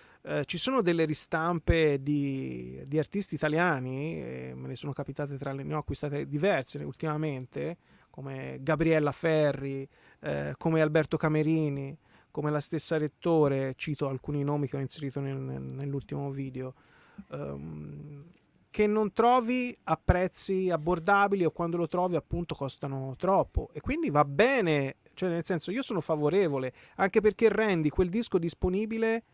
ci sono delle ristampe di artisti italiani, me ne sono capitate ne ho acquistate diverse ultimamente, come Gabriella Ferri, come Alberto Camerini, come la stessa Rettore, cito alcuni nomi che ho inserito nell'ultimo video, che non trovi a prezzi abbordabili, o quando lo trovi appunto costano troppo, e quindi va bene, cioè nel senso io sono favorevole, anche perché rendi quel disco disponibile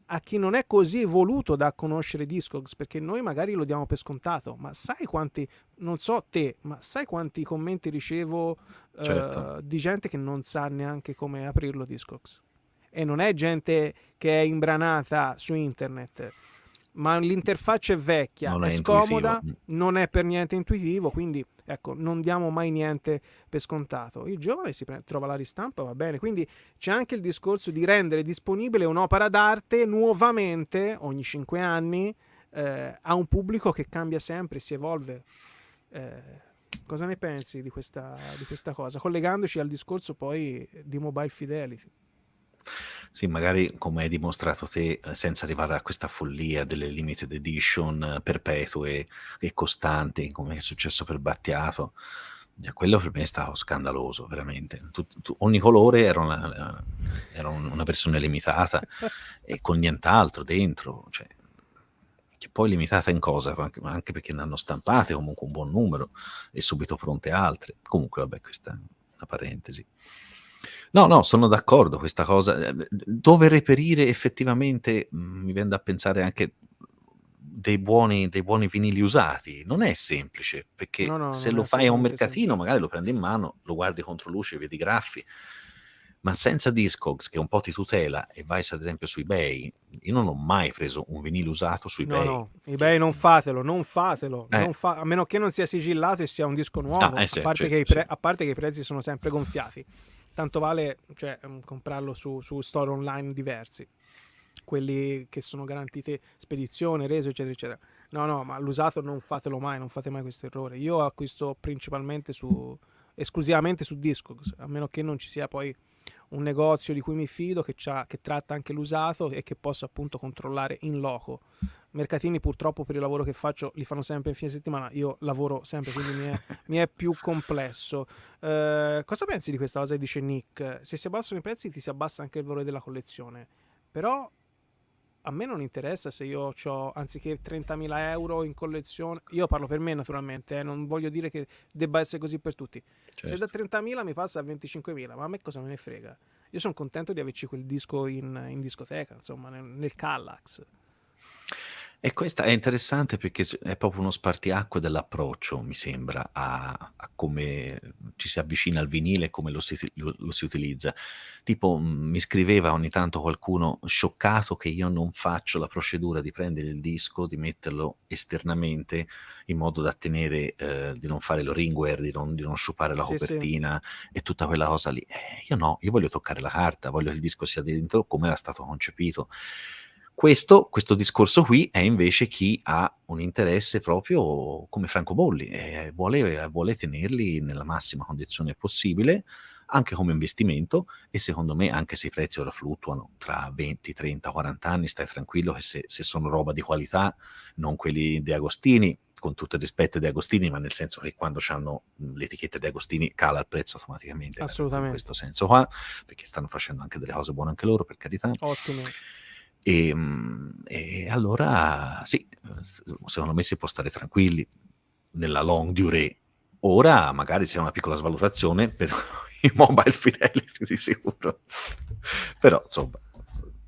a chi non è così voluto da conoscere Discogs, perché noi magari lo diamo per scontato, ma sai quanti, non so te, ma sai quanti commenti ricevo Certo. di gente che non sa neanche come aprirlo Discogs? E non è gente che è imbranata su internet, ma l'interfaccia è vecchia, Non è è intuitivo. scomoda, non è per niente intuitivo, quindi ecco, non diamo mai niente per scontato. Il giovane trova la ristampa, va bene, quindi c'è anche il discorso di rendere disponibile un'opera d'arte nuovamente ogni 5 anni a un pubblico che cambia sempre, si evolve. Cosa ne pensi di questa cosa? Collegandoci al discorso poi di mobile fidelity. Sì, magari come hai dimostrato te, senza arrivare a questa follia delle limited edition perpetue e costanti, come è successo per Battiato. Cioè, quello per me è stato scandaloso, veramente. Ogni colore era una versione limitata e con nient'altro dentro. Cioè, che poi limitata in cosa? Anche perché ne hanno stampate comunque un buon numero e subito pronte altre. Comunque, vabbè, questa è una parentesi. No, sono d'accordo, questa cosa. Dove reperire effettivamente, mi viene da pensare anche dei buoni vinili usati. Non è semplice, perché No, se non è lo fai a un assolutamente mercatino, semplice. magari lo prendi in mano, lo guardi contro luce, vedi i graffi, ma senza Discogs, che un po' ti tutela, e vai ad esempio su eBay, io non ho mai preso un vinile usato su eBay. eBay non fatelo, non fatelo, Eh, a meno che non sia sigillato e sia un disco nuovo, certo, sì. a parte che i prezzi sono sempre gonfiati. Tanto vale, cioè, comprarlo su store online diversi, quelli che sono garantiti spedizione, reso, eccetera, eccetera. No, ma l'usato non fatelo mai, non fate mai questo errore. Io acquisto principalmente esclusivamente su Discogs, a meno che non ci sia poi un negozio di cui mi fido che tratta anche l'usato e che posso appunto controllare in loco. Mercatini purtroppo per il lavoro che faccio li fanno sempre in fine settimana, io lavoro sempre, quindi mi è più complesso. Cosa pensi di questa cosa che dice Nick? Se si abbassano i prezzi ti si abbassa anche il valore della collezione, però a me non interessa se io ho, anziché 30.000 euro in collezione, io parlo per me naturalmente, non voglio dire che debba essere così per tutti. Se da Certo. 30.000 mi passa a 25.000, ma a me cosa me ne frega? Io sono contento di averci quel disco in discoteca, insomma, nel Kallax. E questa è interessante perché è proprio uno spartiacque dell'approccio, mi sembra, a come ci si avvicina al vinile e come lo si utilizza. Tipo, mi scriveva ogni tanto qualcuno scioccato che io non faccio la procedura di prendere il disco, di metterlo esternamente in modo da tenere, di non fare lo ringware, di non sciupare la Sì, sì, copertina e tutta quella cosa lì. Io no, io voglio toccare la carta, voglio che il disco sia dentro come era stato concepito. Questo discorso qui è invece chi ha un interesse proprio come francobolli, vuole tenerli nella massima condizione possibile, anche come investimento, e secondo me, anche se i prezzi ora fluttuano, tra 20, 30, 40 anni stai tranquillo che se sono roba di qualità, non quelli De Agostini, con tutto il rispetto dei Agostini, ma nel senso che quando hanno l'etichetta di Agostini cala il prezzo automaticamente, in questo assolutamente. senso qua, perché stanno facendo anche delle cose buone anche loro, per carità. Ottime. E allora sì, secondo me si può stare tranquilli nella longue durée. Ora magari c'è una piccola svalutazione per i mobile fidelity di sicuro. Però insomma,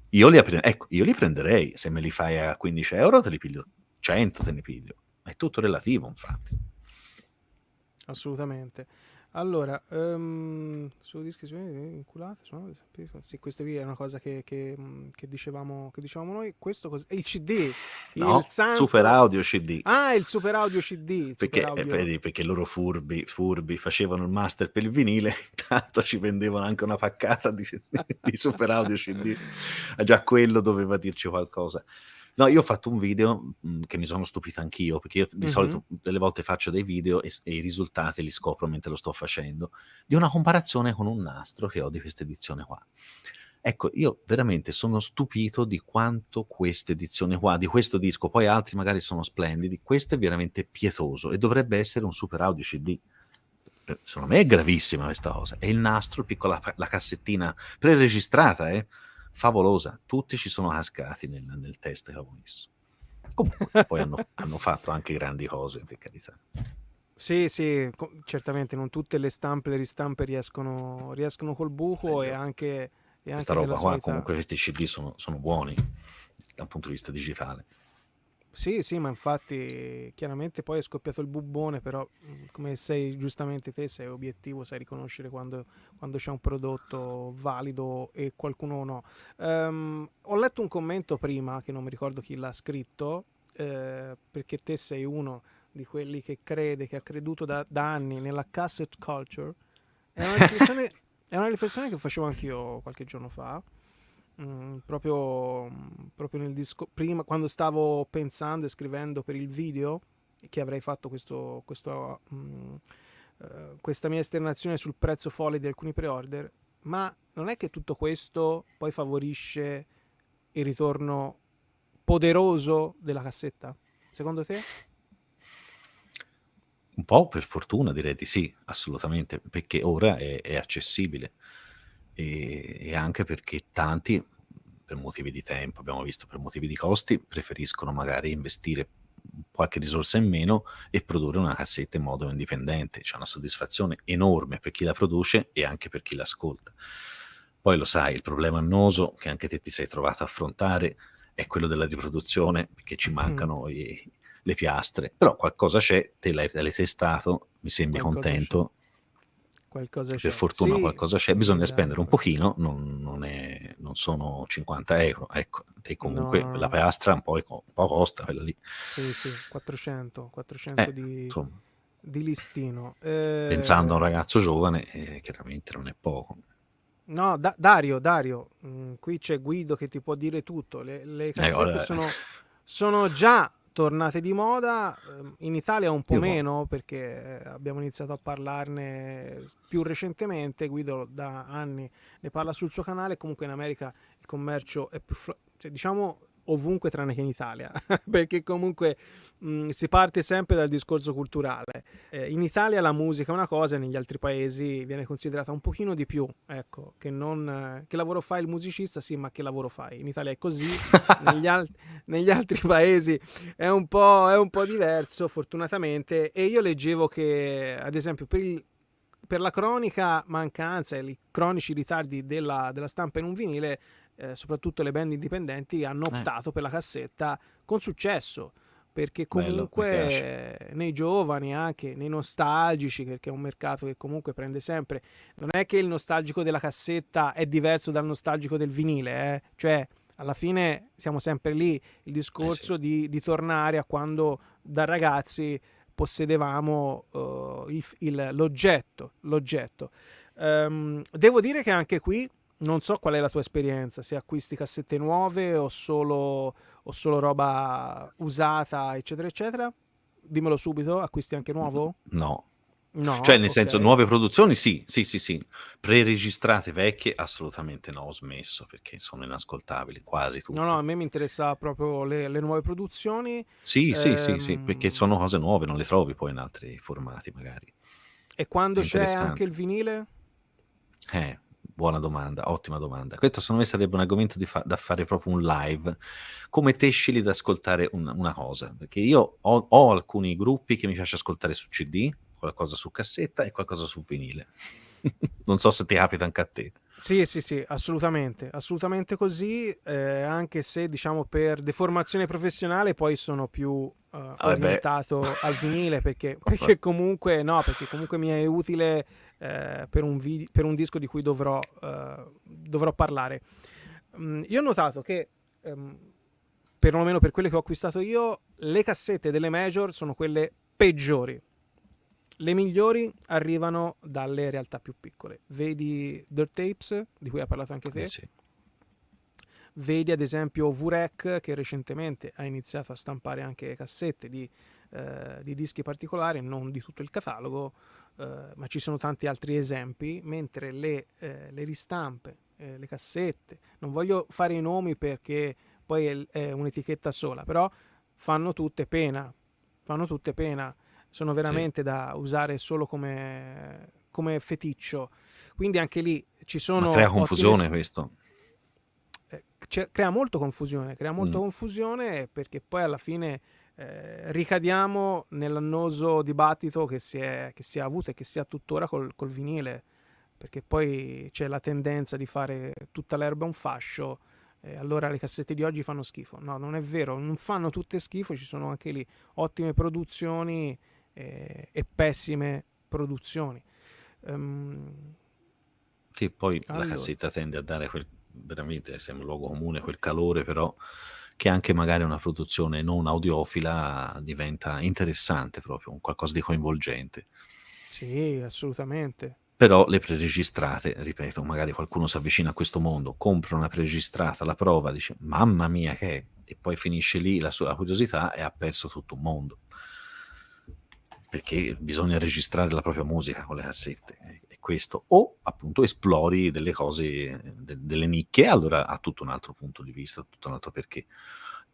io li prenderei, se me li fai a 15 euro te li piglio 100, te ne piglio. È tutto relativo, infatti. Assolutamente. Allora, su dischi inculate, sì, questa qui è una cosa che dicevamo noi. Questo il CD, il No, Super santo. Audio CD. Ah, il Super Audio CD, il Super Perché, Audio. vedi, perché loro furbi facevano il master per il vinile, intanto ci vendevano anche una paccata di Super Audio CD. Già quello doveva dirci qualcosa. No, io ho fatto un video che mi sono stupito anch'io, perché io di solito delle volte faccio dei video e i risultati li scopro mentre lo sto facendo, di una comparazione con un nastro che ho di questa edizione qua. Ecco, io veramente sono stupito di quanto questa edizione qua, di questo disco, poi altri magari sono splendidi, questo è veramente pietoso e dovrebbe essere un Super Audio CD. Secondo me è gravissima questa cosa. E il nastro, la cassettina preregistrata, favolosa. Tutti ci sono cascati nel test che avevo messo. Comunque, poi hanno fatto anche grandi cose, per carità. Sì, sì, certamente non tutte le stampe e le ristampe riescono col buco e Meglio. anche, Questa nella roba qua, solita... comunque questi CD sono buoni dal punto di vista digitale. Sì, sì, ma infatti chiaramente poi è scoppiato il bubbone, però come sei giustamente te, sei obiettivo, sai riconoscere quando c'è un prodotto valido e qualcuno no. Ho letto un commento prima, che non mi ricordo chi l'ha scritto, perché te sei uno di quelli che crede, che ha creduto da anni nella cassette culture. È una riflessione, è una riflessione che facevo anch'io qualche giorno fa. Proprio nel prima, quando stavo pensando e scrivendo per il video che avrei fatto questa mia esternazione sul prezzo folle di alcuni pre-order, ma non è che tutto questo poi favorisce il ritorno poderoso della cassetta? Secondo te? Un po' per fortuna direi di sì, assolutamente, perché ora è accessibile e anche perché tanti, per motivi di tempo, abbiamo visto, per motivi di costi, preferiscono magari investire qualche risorsa in meno e produrre una cassetta in modo indipendente. C'è una soddisfazione enorme per chi la produce e anche per chi l'ascolta. Poi lo sai, il problema annoso che anche te ti sei trovato a affrontare è quello della riproduzione, perché ci mancano le piastre, però qualcosa c'è, te l'hai testato, mi sembri Qualcosa c'è. contento, Qualcosa per c'è. fortuna Sì, qualcosa c'è, bisogna spendere un pochino, non sono 50 euro, ecco, te no, comunque no, la no. piastra un po' costa quella lì, Sì, sì, 400 insomma, di listino. pensando a un ragazzo giovane, chiaramente non è poco. No, Dario, qui c'è Guido che ti può dire tutto. Le cassette Ora, sono già tornate di moda, in Italia un po' io meno perché abbiamo iniziato a parlarne più recentemente. Guido da anni ne parla sul suo canale, comunque in America il commercio è più, cioè, diciamo ovunque tranne che in Italia, perché comunque si parte sempre dal discorso culturale. In Italia la musica è una cosa, negli altri paesi viene considerata un pochino di più, ecco, che non che lavoro fa il musicista, sì, ma che lavoro fai? In Italia è così, negli, negli altri paesi è un po' diverso, fortunatamente, e io leggevo che, ad esempio, per la cronica mancanza e i cronici ritardi della stampa in un vinile, soprattutto le band indipendenti hanno optato per la cassetta con successo, perché bello, mi piace. comunque nei giovani, anche nei nostalgici, perché è un mercato che comunque prende sempre, non è che il nostalgico della cassetta è diverso dal nostalgico del vinile, cioè alla fine siamo sempre lì, il Sì. discorso di tornare a quando da ragazzi possedevamo l'oggetto. Devo dire che anche qui non so qual è la tua esperienza, se acquisti cassette nuove o solo roba usata, eccetera, eccetera. Dimmelo subito, acquisti anche nuovo? No. Cioè, No, nel senso, ok. nuove produzioni sì, sì, sì, sì. Pre-registrate vecchie assolutamente no, ho smesso perché sono inascoltabili, quasi No, no, tutte. a me mi interessa proprio le nuove produzioni. Sì, sì, sì, sì, perché Ehm, sono cose nuove, non le trovi poi in altri formati magari. e È quando c'è anche il interessante. vinile? Buona domanda, ottima domanda. Questo secondo me sarebbe un argomento da fare proprio un live. Come te scegli ad ascoltare una cosa? Perché io ho alcuni gruppi che mi piace ascoltare su CD, qualcosa su cassetta e qualcosa su vinile. Non so se ti capita anche a te. Sì, sì, sì, assolutamente, assolutamente così, anche se diciamo per deformazione professionale poi sono più Vabbè, orientato al vinile vabbè. perché comunque mi è utile per un disco di cui dovrò parlare. Io ho notato che, perlomeno per quelle che ho acquistato io, le cassette delle major sono quelle peggiori. Le migliori arrivano dalle realtà più piccole. Vedi Dirt Tapes, di cui hai parlato anche te. Sì. Vedi ad esempio Vurek, che recentemente ha iniziato a stampare anche cassette di dischi particolari, non di tutto il catalogo, ma ci sono tanti altri esempi, mentre le ristampe, le cassette, non voglio fare i nomi perché poi è un'etichetta sola, però fanno tutte pena, fanno tutte pena, sono Sì. veramente da usare solo come feticcio. Quindi anche lì ci Ma sono crea ottime confusione questo. crea molto confusione, perché poi alla fine ricadiamo nell'annoso dibattito che si è avuto e che si ha tuttora col vinile, perché poi c'è la tendenza di fare tutta l'erba un fascio, allora le cassette di oggi fanno schifo. No, non è vero, non fanno tutte schifo, ci sono anche lì ottime produzioni e pessime produzioni. Sì, poi la Allora, cassetta tende a dare veramente, sembra un luogo comune, quel calore però che anche magari una produzione non audiofila diventa interessante proprio, un qualcosa di coinvolgente. sì, assolutamente. Però le preregistrate, ripeto, magari qualcuno si avvicina a questo mondo, compra una preregistrata, la prova, dice mamma mia che è, e poi finisce lì la sua curiosità e ha perso tutto un mondo. Perché bisogna registrare la propria musica con le cassette, è questo. O appunto esplori delle cose, delle nicchie, allora ha tutto un altro punto di vista, tutto un altro perché.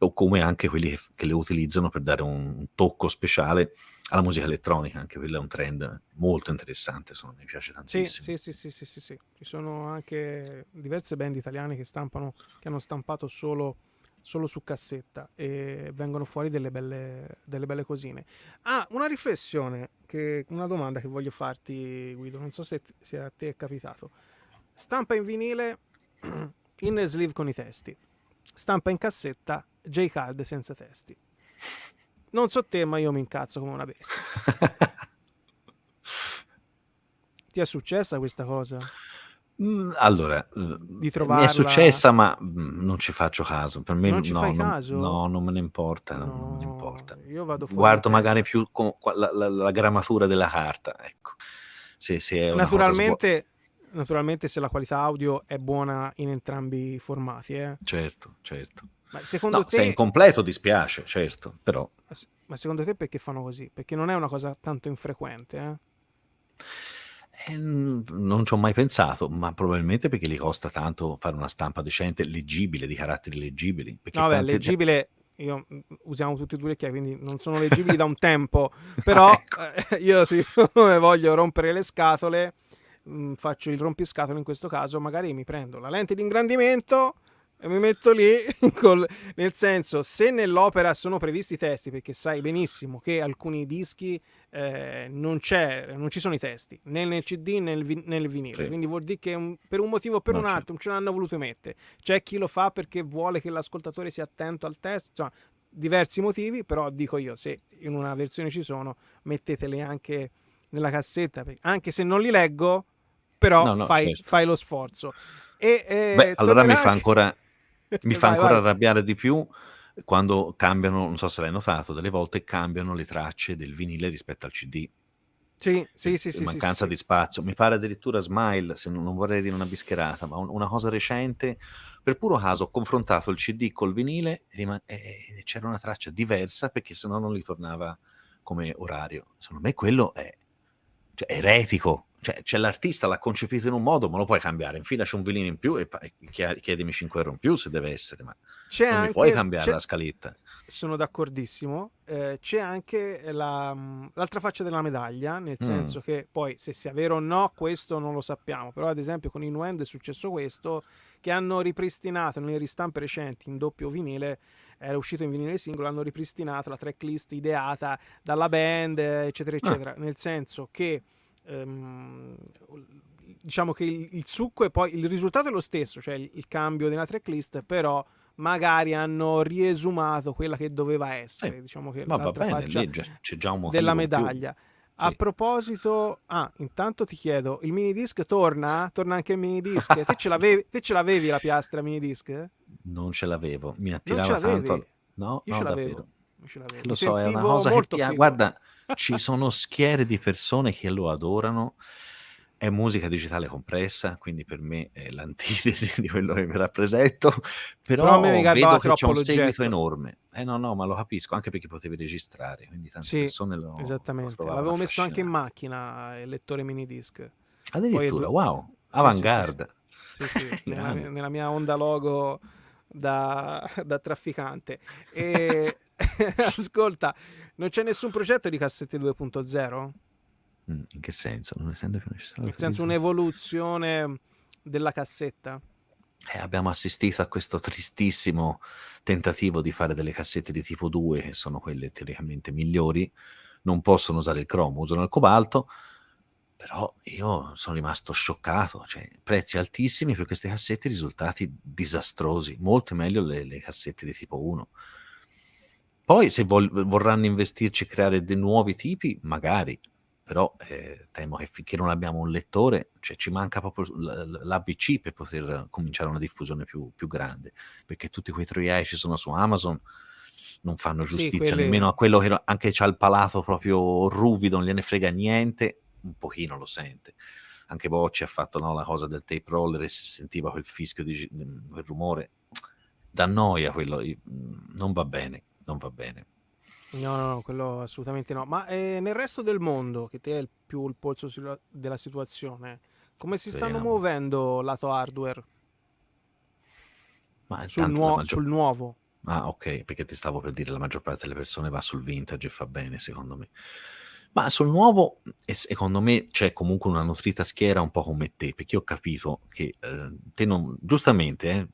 O come anche quelli che le utilizzano per dare un tocco speciale alla musica elettronica, anche quello è un trend molto interessante, mi piace Sì, tantissimo. sì. Ci sono anche diverse band italiane che hanno stampato solo su cassetta e vengono fuori delle belle cosine. Ah, una riflessione, una domanda che voglio farti, Guido, non so se a te è capitato. Stampa in vinile in sleeve con i testi, stampa in cassetta J-Card senza testi. Non so te, ma io mi incazzo come una bestia. Ti è successa questa cosa? Allora, Di mi è trovarla? successa, ma non ci faccio caso. Per me Non ci fai no, caso? non me ne importa, non me ne No, importa. io vado fuori di Guardo magari testa. più la grammatura della carta, ecco. Se è una cosa Naturalmente se la qualità audio è buona in entrambi i formati, eh. certo. Ma secondo No, se è te, incompleto dispiace, certo, però ma secondo te perché fanno così? Perché non è una cosa tanto infrequente, eh? non ci ho mai pensato, ma probabilmente perché gli costa tanto fare una stampa decente, leggibile, di caratteri leggibili, No, perché vabbè, tante leggibile, usiamo tutti e due le chiavi, quindi non sono leggibili da un tempo, però ecco. io siccome voglio rompere le scatole, faccio il rompiscatole in questo caso, magari mi prendo la lente di ingrandimento e mi metto lì, nel senso, se nell'opera sono previsti i testi, perché sai benissimo che alcuni dischi non ci sono i testi, né nel CD né nel vinile, Sì. quindi vuol dire che per un motivo o per un altro non ce l'hanno voluto mettere. C'è chi lo fa perché vuole che l'ascoltatore sia attento al testo, insomma, diversi motivi, però dico io, se in una versione ci sono, metteteli anche nella cassetta, anche se non li leggo, però No, fai certo. lo sforzo. Beh, allora mi fa ancora Vai. arrabbiare di più quando cambiano, non so se l'hai notato, delle volte cambiano le tracce del vinile rispetto al CD. Sì. Mancanza di spazio. Mi pare addirittura Smile, se non vorrei dire una bischerata, ma una cosa recente, per puro caso ho confrontato il CD col vinile e c'era una traccia diversa perché sennò non li tornava come orario. Secondo me quello è eretico. C'è l'artista, l'ha concepito in un modo, ma lo puoi cambiare. Infilaci un vinile in più e chiedimi 5 euro in più se deve essere, ma non mi puoi cambiare la scaletta. Sono d'accordissimo. C'è anche l'altra faccia della medaglia, nel senso che poi se sia vero o no, questo non lo sappiamo. Però, ad esempio, con Innuendo è successo questo, che hanno ripristinato nelle ristampe recenti in doppio vinile, era uscito in vinile singolo, hanno ripristinato la tracklist ideata dalla band, eccetera, nel senso che diciamo che il succo e poi il risultato è lo stesso, cioè il cambio della tracklist, però magari hanno riesumato quella che doveva essere, diciamo che ma va l'altra bene, faccia lì c'è già un motivo della in più. medaglia. A proposito, intanto ti chiedo, il minidisc torna? Torna anche il minidisc? Te ce l'avevi la piastra minidisc? Non ce l'avevo, mi Non ce attirava l'avevi? tanto. No, Io ce davvero. l'avevo. Lo Mi so, è una sentivo cosa che molto figo. guarda, ci sono schiere di persone che lo adorano. È musica digitale compressa, quindi per me è l'antitesi di quello che mi rappresento, Però a me mi però garbava vedo che c'è troppo un seguito l'oggetto. enorme. No, ma lo capisco, anche perché potevi registrare, quindi tante Sì, persone lo esattamente. trovavano L'avevo messo anche in affascinante. macchina il lettore minidisc. Poi Addirittura, wow, sì. avant-garde. Sì, Grande. nella mia onda logo da trafficante. E ascolta, non c'è nessun progetto di cassette 2.0? In che senso? Non essendo più necessario Nel senso un'evoluzione della cassetta? Abbiamo assistito a questo tristissimo tentativo di fare delle cassette di tipo 2, che sono quelle teoricamente migliori, non possono usare il cromo, usano il cobalto, però io sono rimasto scioccato, cioè prezzi altissimi per queste cassette, risultati disastrosi, molto meglio le cassette di tipo 1. Poi se vorranno investirci e creare dei nuovi tipi, magari, però temo che finché non abbiamo un lettore, cioè ci manca proprio l'ABC per poter cominciare una diffusione più grande, perché tutti quei troiai ci sono su Amazon non fanno Sì, giustizia nemmeno a quello che anche c'ha il palato proprio ruvido, non gliene frega niente, un pochino lo sente. Anche Bocci ha fatto, no, la cosa del tape roller e si sentiva quel fischio, quel rumore. Da noia quello, non va bene, non va bene. No, no, no, quello assolutamente no. Ma nel resto del mondo, che te è più il polso della situazione, come si stanno Speriamo. muovendo lato hardware Ma sul, intanto la sul nuovo? Ah, ok, perché ti stavo per dire la maggior parte delle persone va sul vintage e fa bene, secondo me. Ma sul nuovo, secondo me, c'è comunque una nutrita schiera un po' come te, perché io ho capito che te non, giustamente,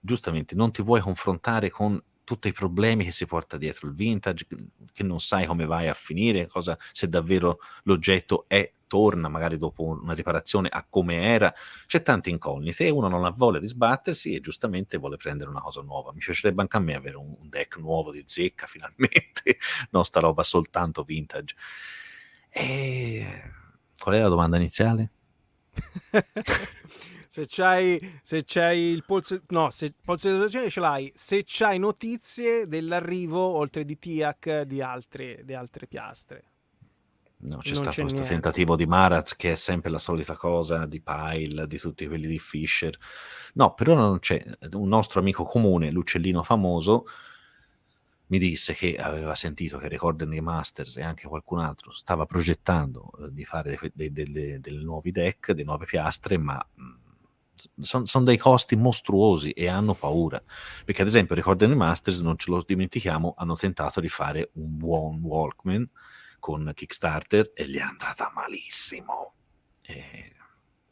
non ti vuoi confrontare con tutti i problemi che si porta dietro il vintage, che non sai come vai a finire, cosa, se davvero l'oggetto torna magari dopo una riparazione a come era. C'è tante incognite e uno non ha voglia di sbattersi e giustamente vuole prendere una cosa nuova. Mi piacerebbe anche a me avere un deck nuovo di zecca finalmente, non sta roba soltanto vintage. E qual è la domanda iniziale? Se c'hai il polso, no, se il polso di situazione ce l'hai, se c'hai notizie dell'arrivo, oltre di TIAC, di altre piastre. No, c'è Non stato c'è questo niente. tentativo di Maraz che è sempre la solita cosa di Pyle, di tutti quelli di Fisher. No, per ora non c'è. Un nostro amico comune, l'uccellino famoso, mi disse che aveva sentito che Record and Masters e anche qualcun altro stava progettando di fare dei nuovi deck, delle nuove piastre, ma sono dei costi mostruosi e hanno paura. Perché ad esempio Record and Masters, non ce lo dimentichiamo, hanno tentato di fare un buon Walkman con Kickstarter e gli è andata malissimo. E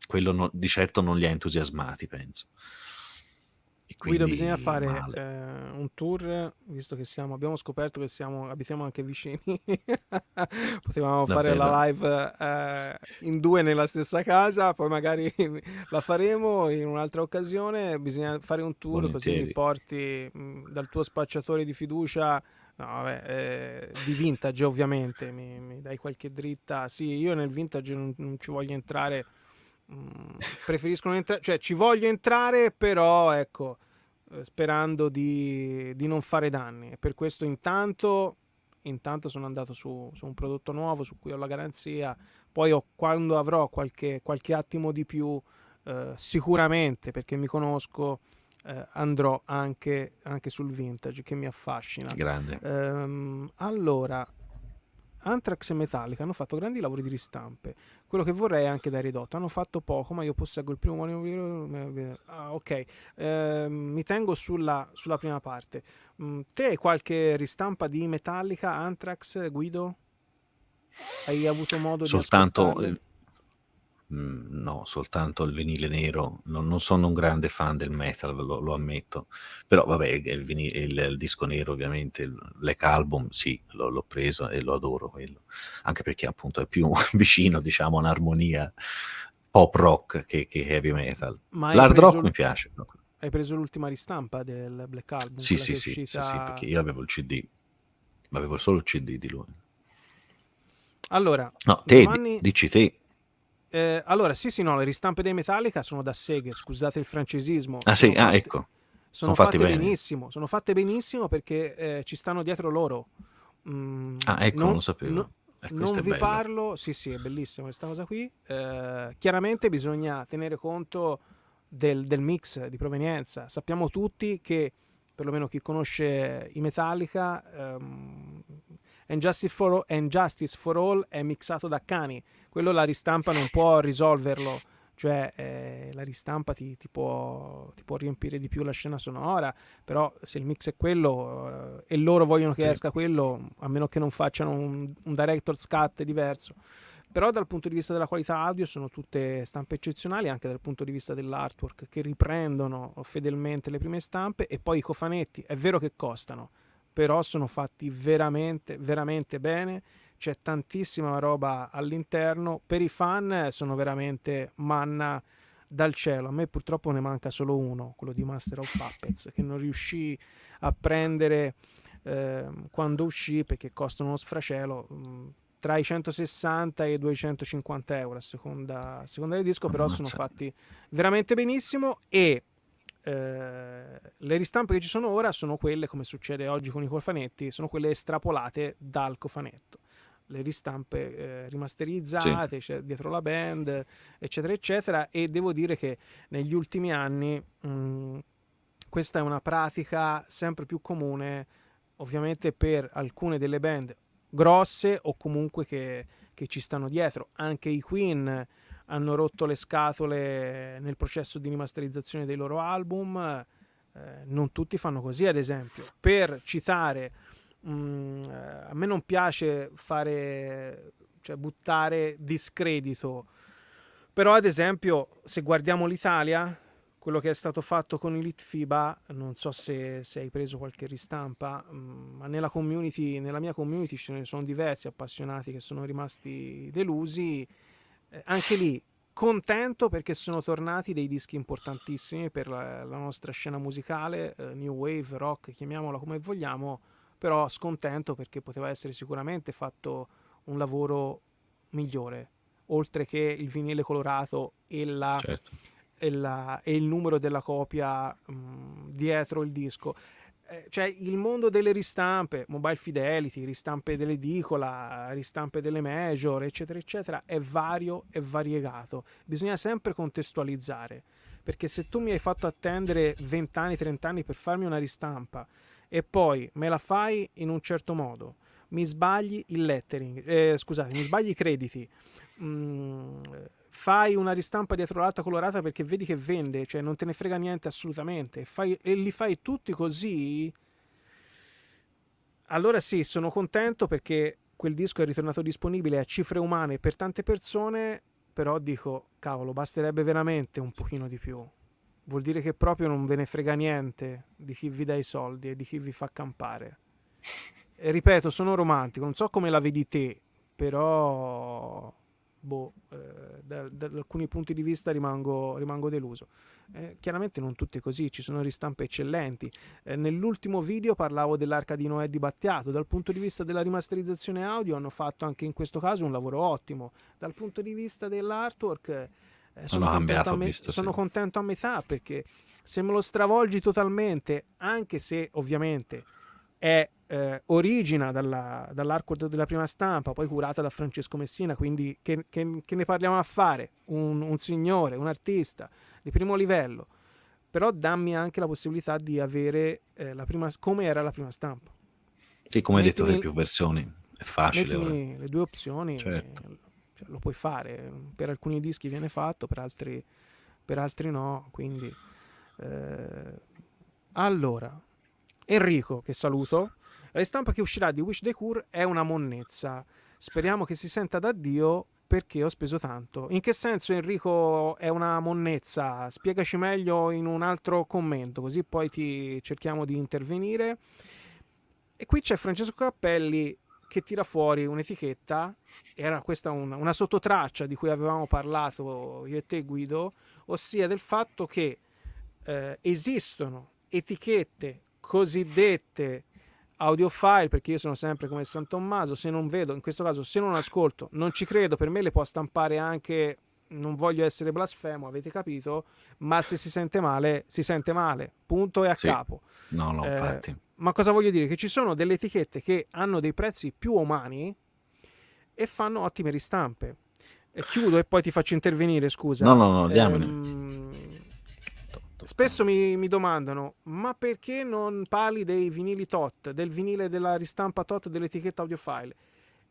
quello di certo non li ha entusiasmati, penso. E Guido, bisogna quindi fare male. un tour, visto che abbiamo scoperto che abitiamo anche vicini. Potevamo fare Davvero? la live in due nella stessa casa, poi magari la faremo in un'altra occasione. Bisogna fare un tour, così mi Volentieri. porti dal tuo spacciatore di fiducia, no, vabbè, di vintage ovviamente, mi dai qualche dritta. Sì, io nel vintage non ci voglio entrare. Preferisco non entrare, cioè ci voglio entrare, però ecco, sperando di non fare danni. E per questo intanto sono andato su un prodotto nuovo su cui ho la garanzia. Poi quando avrò qualche attimo di più, sicuramente, perché mi conosco, andrò anche sul vintage, che mi affascina. Grande. Allora, Anthrax e Metallica hanno fatto grandi lavori di ristampe. Quello che vorrei è anche da ridotto. Hanno fatto poco, ma io posseggo il primo volume. Ah, ok. Mi tengo sulla prima parte. Te hai qualche ristampa di Metallica, Anthrax, Guido? Hai avuto modo di Soltanto ascoltarle? no, soltanto il vinile nero. Non sono un grande fan del metal, lo ammetto. Però vabbè, il disco nero ovviamente, il Black Album, sì, l'ho preso e lo adoro quello. Anche perché appunto è più vicino, diciamo, a un'armonia pop rock che heavy metal. Ma L'hard rock mi piace. No? hai preso l'ultima ristampa del Black Album, Sì, quella che sì, è sì, sì, sì, uscita. perché io avevo il CD, avevo solo il CD di lui. Allora, No, te, Giovanni. dici te. Allora, sì, no, le ristampe dei Metallica sono da seghe, scusate il francesismo, Ah sì, ecco, sono fatti bene. sono fatte benissimo perché ci stanno dietro loro. Ah, ecco, non Non, lo sapevo. non Questo è vi bello. parlo, sì, sì, è bellissima questa cosa qui. Chiaramente bisogna tenere conto del mix di provenienza. Sappiamo tutti che, perlomeno chi conosce i Metallica, And Justice for All è mixato da Cani. Quello la ristampa non può risolverlo, cioè la ristampa ti può riempire di più la scena sonora, però se il mix è quello e loro vogliono che Sì. esca quello, a meno che non facciano un director's cut diverso, però dal punto di vista della qualità audio sono tutte stampe eccezionali, anche dal punto di vista dell'artwork, che riprendono fedelmente le prime stampe. E poi i cofanetti, è vero che costano, però sono fatti veramente, veramente bene, c'è tantissima roba all'interno, per i fan sono veramente manna dal cielo. A me purtroppo ne manca solo uno, quello di Master of Puppets, che non riuscii a prendere quando uscì, perché costano uno sfracello, tra i 160 e i 250 euro a seconda del disco, però sono fatti veramente benissimo. E le ristampe che ci sono ora sono quelle, come succede oggi con i cofanetti, sono quelle estrapolate dal cofanetto, le ristampe rimasterizzate, c'è dietro la band, eccetera eccetera. E devo dire che negli ultimi anni questa è una pratica sempre più comune, ovviamente per alcune delle band grosse o comunque che ci stanno dietro. Anche i Queen hanno rotto le scatole nel processo di rimasterizzazione dei loro album, non tutti fanno così, ad esempio. Per citare, a me non piace buttare discredito, però ad esempio se guardiamo l'Italia, quello che è stato fatto con Elite FIBA, non so se hai preso qualche ristampa, ma nella mia community ce ne sono diversi appassionati che sono rimasti delusi. Anche lì contento, perché sono tornati dei dischi importantissimi per la nostra scena musicale, new wave, rock, chiamiamola come vogliamo, però scontento perché poteva essere sicuramente fatto un lavoro migliore, oltre che il vinile colorato e il numero della copia dietro il disco. Cioè il mondo delle ristampe, Mobile Fidelity, ristampe dell'edicola, ristampe delle major, eccetera eccetera, è vario e variegato. Bisogna sempre contestualizzare, perché se tu mi hai fatto attendere 20 anni, 30 anni per farmi una ristampa e poi me la fai in un certo modo, mi sbagli il lettering, mi sbagli i crediti, fai una ristampa dietro l'altra colorata perché vedi che vende, cioè non te ne frega niente assolutamente, e li fai tutti così, allora sì, sono contento perché quel disco è ritornato disponibile a cifre umane per tante persone, però dico, cavolo, basterebbe veramente un pochino di più. Vuol dire che proprio non ve ne frega niente di chi vi dà i soldi e di chi vi fa campare. E ripeto, sono romantico, non so come la vedi te, però da alcuni punti di vista rimango deluso. Chiaramente non tutte così, ci sono ristampe eccellenti. Nell'ultimo video parlavo dell'Arca di Noè di Battiato. Dal punto di vista della rimasterizzazione audio hanno fatto anche in questo caso un lavoro ottimo. Dal punto di vista dell'artwork sono contento a metà, perché se me lo stravolgi totalmente, anche se ovviamente è origina dall'artwork della prima stampa, poi curata da Francesco Messina, quindi che ne parliamo a fare? Un signore, un artista di primo livello, però dammi anche la possibilità di avere come era la prima stampa. Sì, come hai detto, le più versioni, è facile. Mettimi le due opzioni, certo. Cioè, lo puoi fare. Per alcuni dischi viene fatto, per altri no, quindi allora Enrico, che saluto, la ristampa che uscirà di Wish the Cure è una monnezza, speriamo che si senta da Dio, perché ho speso tanto. In che senso, Enrico, è una monnezza? Spiegaci meglio in un altro commento, così poi cerchiamo di intervenire. E qui c'è Francesco Cappelli che tira fuori un'etichetta, era questa una sottotraccia di cui avevamo parlato io e te, Guido, ossia del fatto che esistono etichette cosiddette audiofile, perché io sono sempre come San Tommaso, se non vedo, in questo caso se non ascolto non ci credo, per me le può stampare anche, non voglio essere blasfemo, avete capito, ma se si sente male, si sente male, punto e a capo. No, infatti. Ma cosa voglio dire? Che ci sono delle etichette che hanno dei prezzi più umani e fanno ottime ristampe. Chiudo e poi ti faccio intervenire, scusa. No, diamine. Spesso mi domandano, ma perché non parli dei vinili TOT, del vinile della ristampa TOT dell'etichetta Audiophile?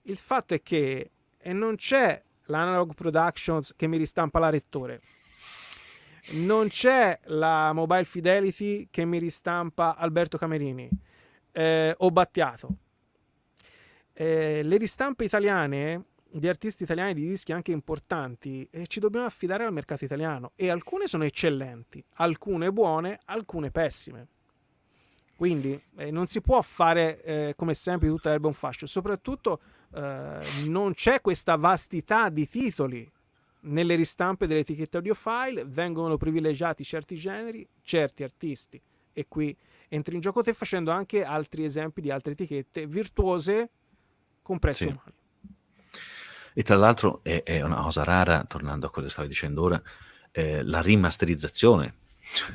Il fatto è che non c'è l'Analog Productions che mi ristampa la Rettore, non c'è la Mobile Fidelity che mi ristampa Alberto Camerini o Battiato. Le ristampe italiane di artisti italiani di dischi anche importanti e ci dobbiamo affidare al mercato italiano, e alcune sono eccellenti, alcune buone, alcune pessime. Quindi non si può fare come sempre tutta l'erba un fascio, soprattutto non c'è questa vastità di titoli nelle ristampe delle etichette audiofile, vengono privilegiati certi generi, certi artisti, e qui entri in gioco te facendo anche altri esempi di altre etichette virtuose con prezzo Sì. umano. E tra l'altro è una cosa rara, tornando a quello che stavi dicendo ora, la rimasterizzazione.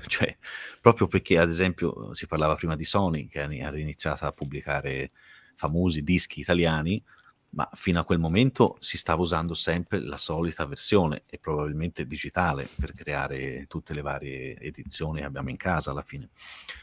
Cioè, proprio perché, ad esempio, si parlava prima di Sony, che ha iniziato a pubblicare famosi dischi italiani, ma fino a quel momento si stava usando sempre la solita versione, e probabilmente digitale, per creare tutte le varie edizioni che abbiamo in casa alla fine.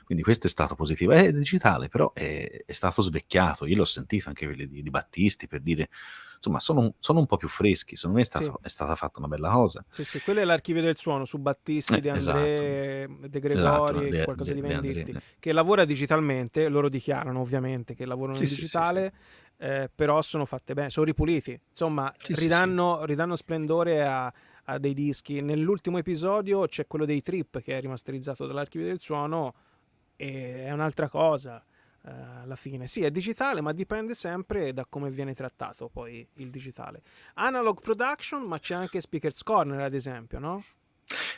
Quindi questo è stato positivo. È digitale, però è stato svecchiato. Io l'ho sentito anche quelli di Battisti, per dire, insomma, sono un po' più freschi. Secondo me Sì. è stata fatta una bella cosa. Sì, quello è l'Archivio del Suono su Battisti, De André, De Gregori, Esatto, qualcosa di Venditti, André. che lavora digitalmente. Loro dichiarano ovviamente che lavorano in Sì, digitale, però sono fatte bene, sono ripuliti, insomma, ridanno splendore a dei dischi. Nell'ultimo episodio c'è quello dei Trip, che è rimasterizzato dall'Archivio del Suono, e è un'altra cosa. Alla fine sì, è digitale, ma dipende sempre da come viene trattato poi il digitale. Analog Production, ma c'è anche Speaker's Corner, ad esempio, no?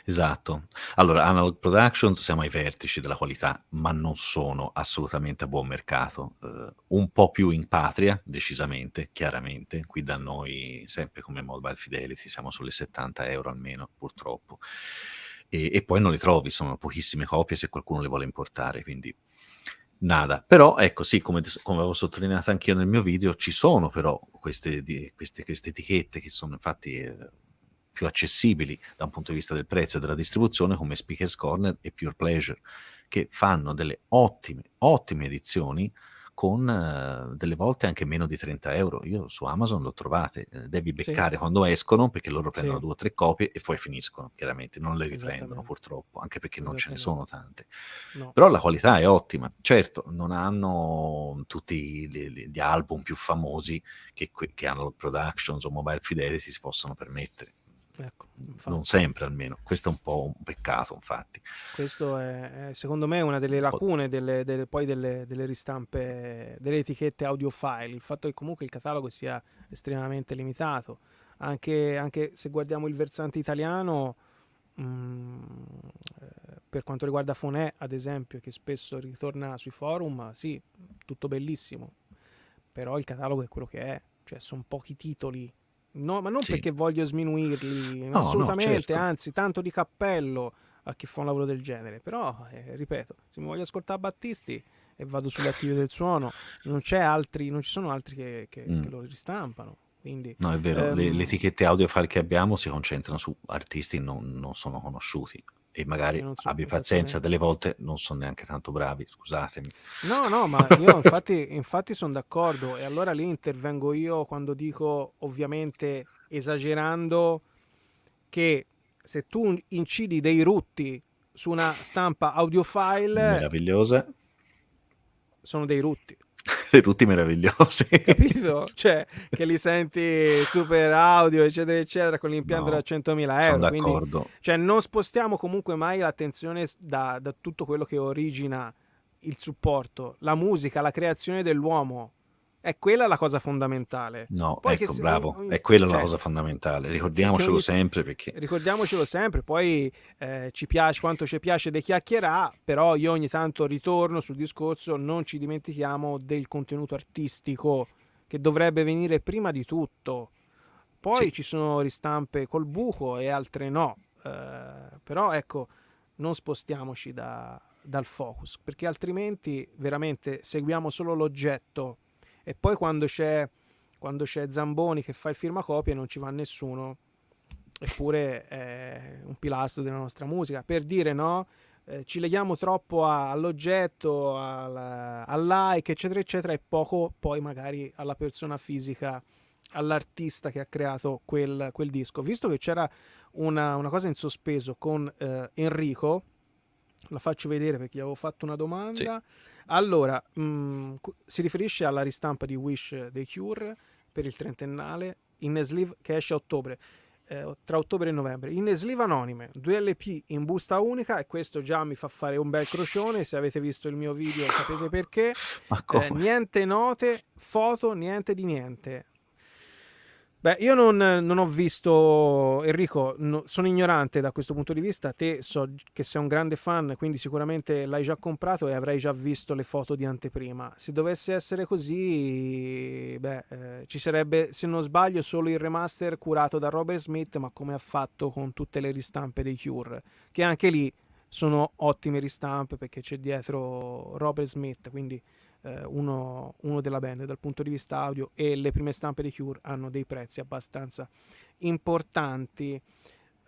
Esatto. Allora, Analog Productions siamo ai vertici della qualità, ma non sono assolutamente a buon mercato. Un po' più in patria, decisamente, chiaramente. Qui da noi, sempre come Mobile Fidelity, siamo sulle 70 euro almeno, purtroppo. E poi non li trovi, sono pochissime copie se qualcuno le vuole importare, quindi nada. Però ecco, sì, come avevo sottolineato anch'io nel mio video, ci sono però queste etichette che sono infatti più accessibili da un punto di vista del prezzo e della distribuzione, come Speaker's Corner e Pure Pleasure, che fanno delle ottime edizioni con delle volte anche meno di 30 euro. Io su Amazon l'ho trovate, devi beccare quando escono, perché loro prendono 2 o 3 copie e poi finiscono, chiaramente, non le riprendono purtroppo, anche perché non ce ne sono tante. No. Però la qualità è ottima. Certo, non hanno tutti gli album più famosi che Analog Productions o Mobile Fidelity si possono permettere. Ecco, non sempre almeno. Questo è un po' un peccato, infatti. Questo è secondo me una delle lacune delle ristampe, delle etichette audiofile, il fatto che comunque il catalogo sia estremamente limitato. Anche se guardiamo il versante italiano, per quanto riguarda Fonè, ad esempio, che spesso ritorna sui forum, sì, tutto bellissimo, però il catalogo è quello che è, cioè sono pochi titoli. No, ma non perché voglio sminuirli, assolutamente, certo. anzi, tanto di cappello a chi fa un lavoro del genere. Però, ripeto, se mi voglio ascoltare Battisti e vado sull'Archivio del Suono, non ci sono altri che lo ristampano. Quindi, no, è vero, le etichette audiofile che abbiamo si concentrano su artisti che non sono conosciuti, e magari abbi pazienza, delle volte non sono neanche tanto bravi, scusatemi. No, ma io infatti sono d'accordo, e allora lì intervengo io quando dico, ovviamente esagerando, che se tu incidi dei rutti su una stampa audiofile, meravigliosa, sono dei rutti. le rutti meravigliose, capito? Cioè, che li senti super audio, eccetera, eccetera, con l'impianto da 100.000 euro. sono Quindi, d'accordo. cioè, non spostiamo comunque mai l'attenzione da tutto quello che origina il supporto, la musica, la creazione dell'uomo. È quella la cosa fondamentale. No, Poi ecco, bravo, è quella la cosa fondamentale, ricordiamocelo sempre, perché ricordiamocelo sempre. Poi ci piace, quanto ci piace de chiacchierà, però io ogni tanto ritorno sul discorso, non ci dimentichiamo del contenuto artistico che dovrebbe venire prima di tutto. Poi ci sono ristampe col buco e altre no, però ecco, non spostiamoci dal focus, perché altrimenti veramente seguiamo solo l'oggetto, e poi quando c'è Zamboni che fa il firmacopie non ci va nessuno, eppure è un pilastro della nostra musica. Per dire, no, ci leghiamo troppo all'oggetto, al like, eccetera eccetera, e poco poi magari alla persona fisica, all'artista che ha creato quel disco. Visto che c'era una cosa in sospeso con Enrico, la faccio vedere perché gli avevo fatto una domanda. Allora, si riferisce alla ristampa di Wish dei Cure per il trentennale, in sleeve che esce a ottobre, tra ottobre e novembre, in sleeve anonime, 2 LP in busta unica, e questo già mi fa fare un bel crocione. Se avete visto il mio video sapete perché. Ma come? Niente note, foto, niente di niente. Beh, io non ho visto, Enrico, sono ignorante da questo punto di vista. Te so che sei un grande fan, quindi sicuramente l'hai già comprato e avrai già visto le foto di anteprima. Se dovesse essere così, beh, ci sarebbe, se non sbaglio, solo il remaster curato da Robert Smith, ma come ha fatto con tutte le ristampe dei Cure, che anche lì sono ottime ristampe perché c'è dietro Robert Smith, quindi uno della band dal punto di vista audio, e le prime stampe di Cure hanno dei prezzi abbastanza importanti.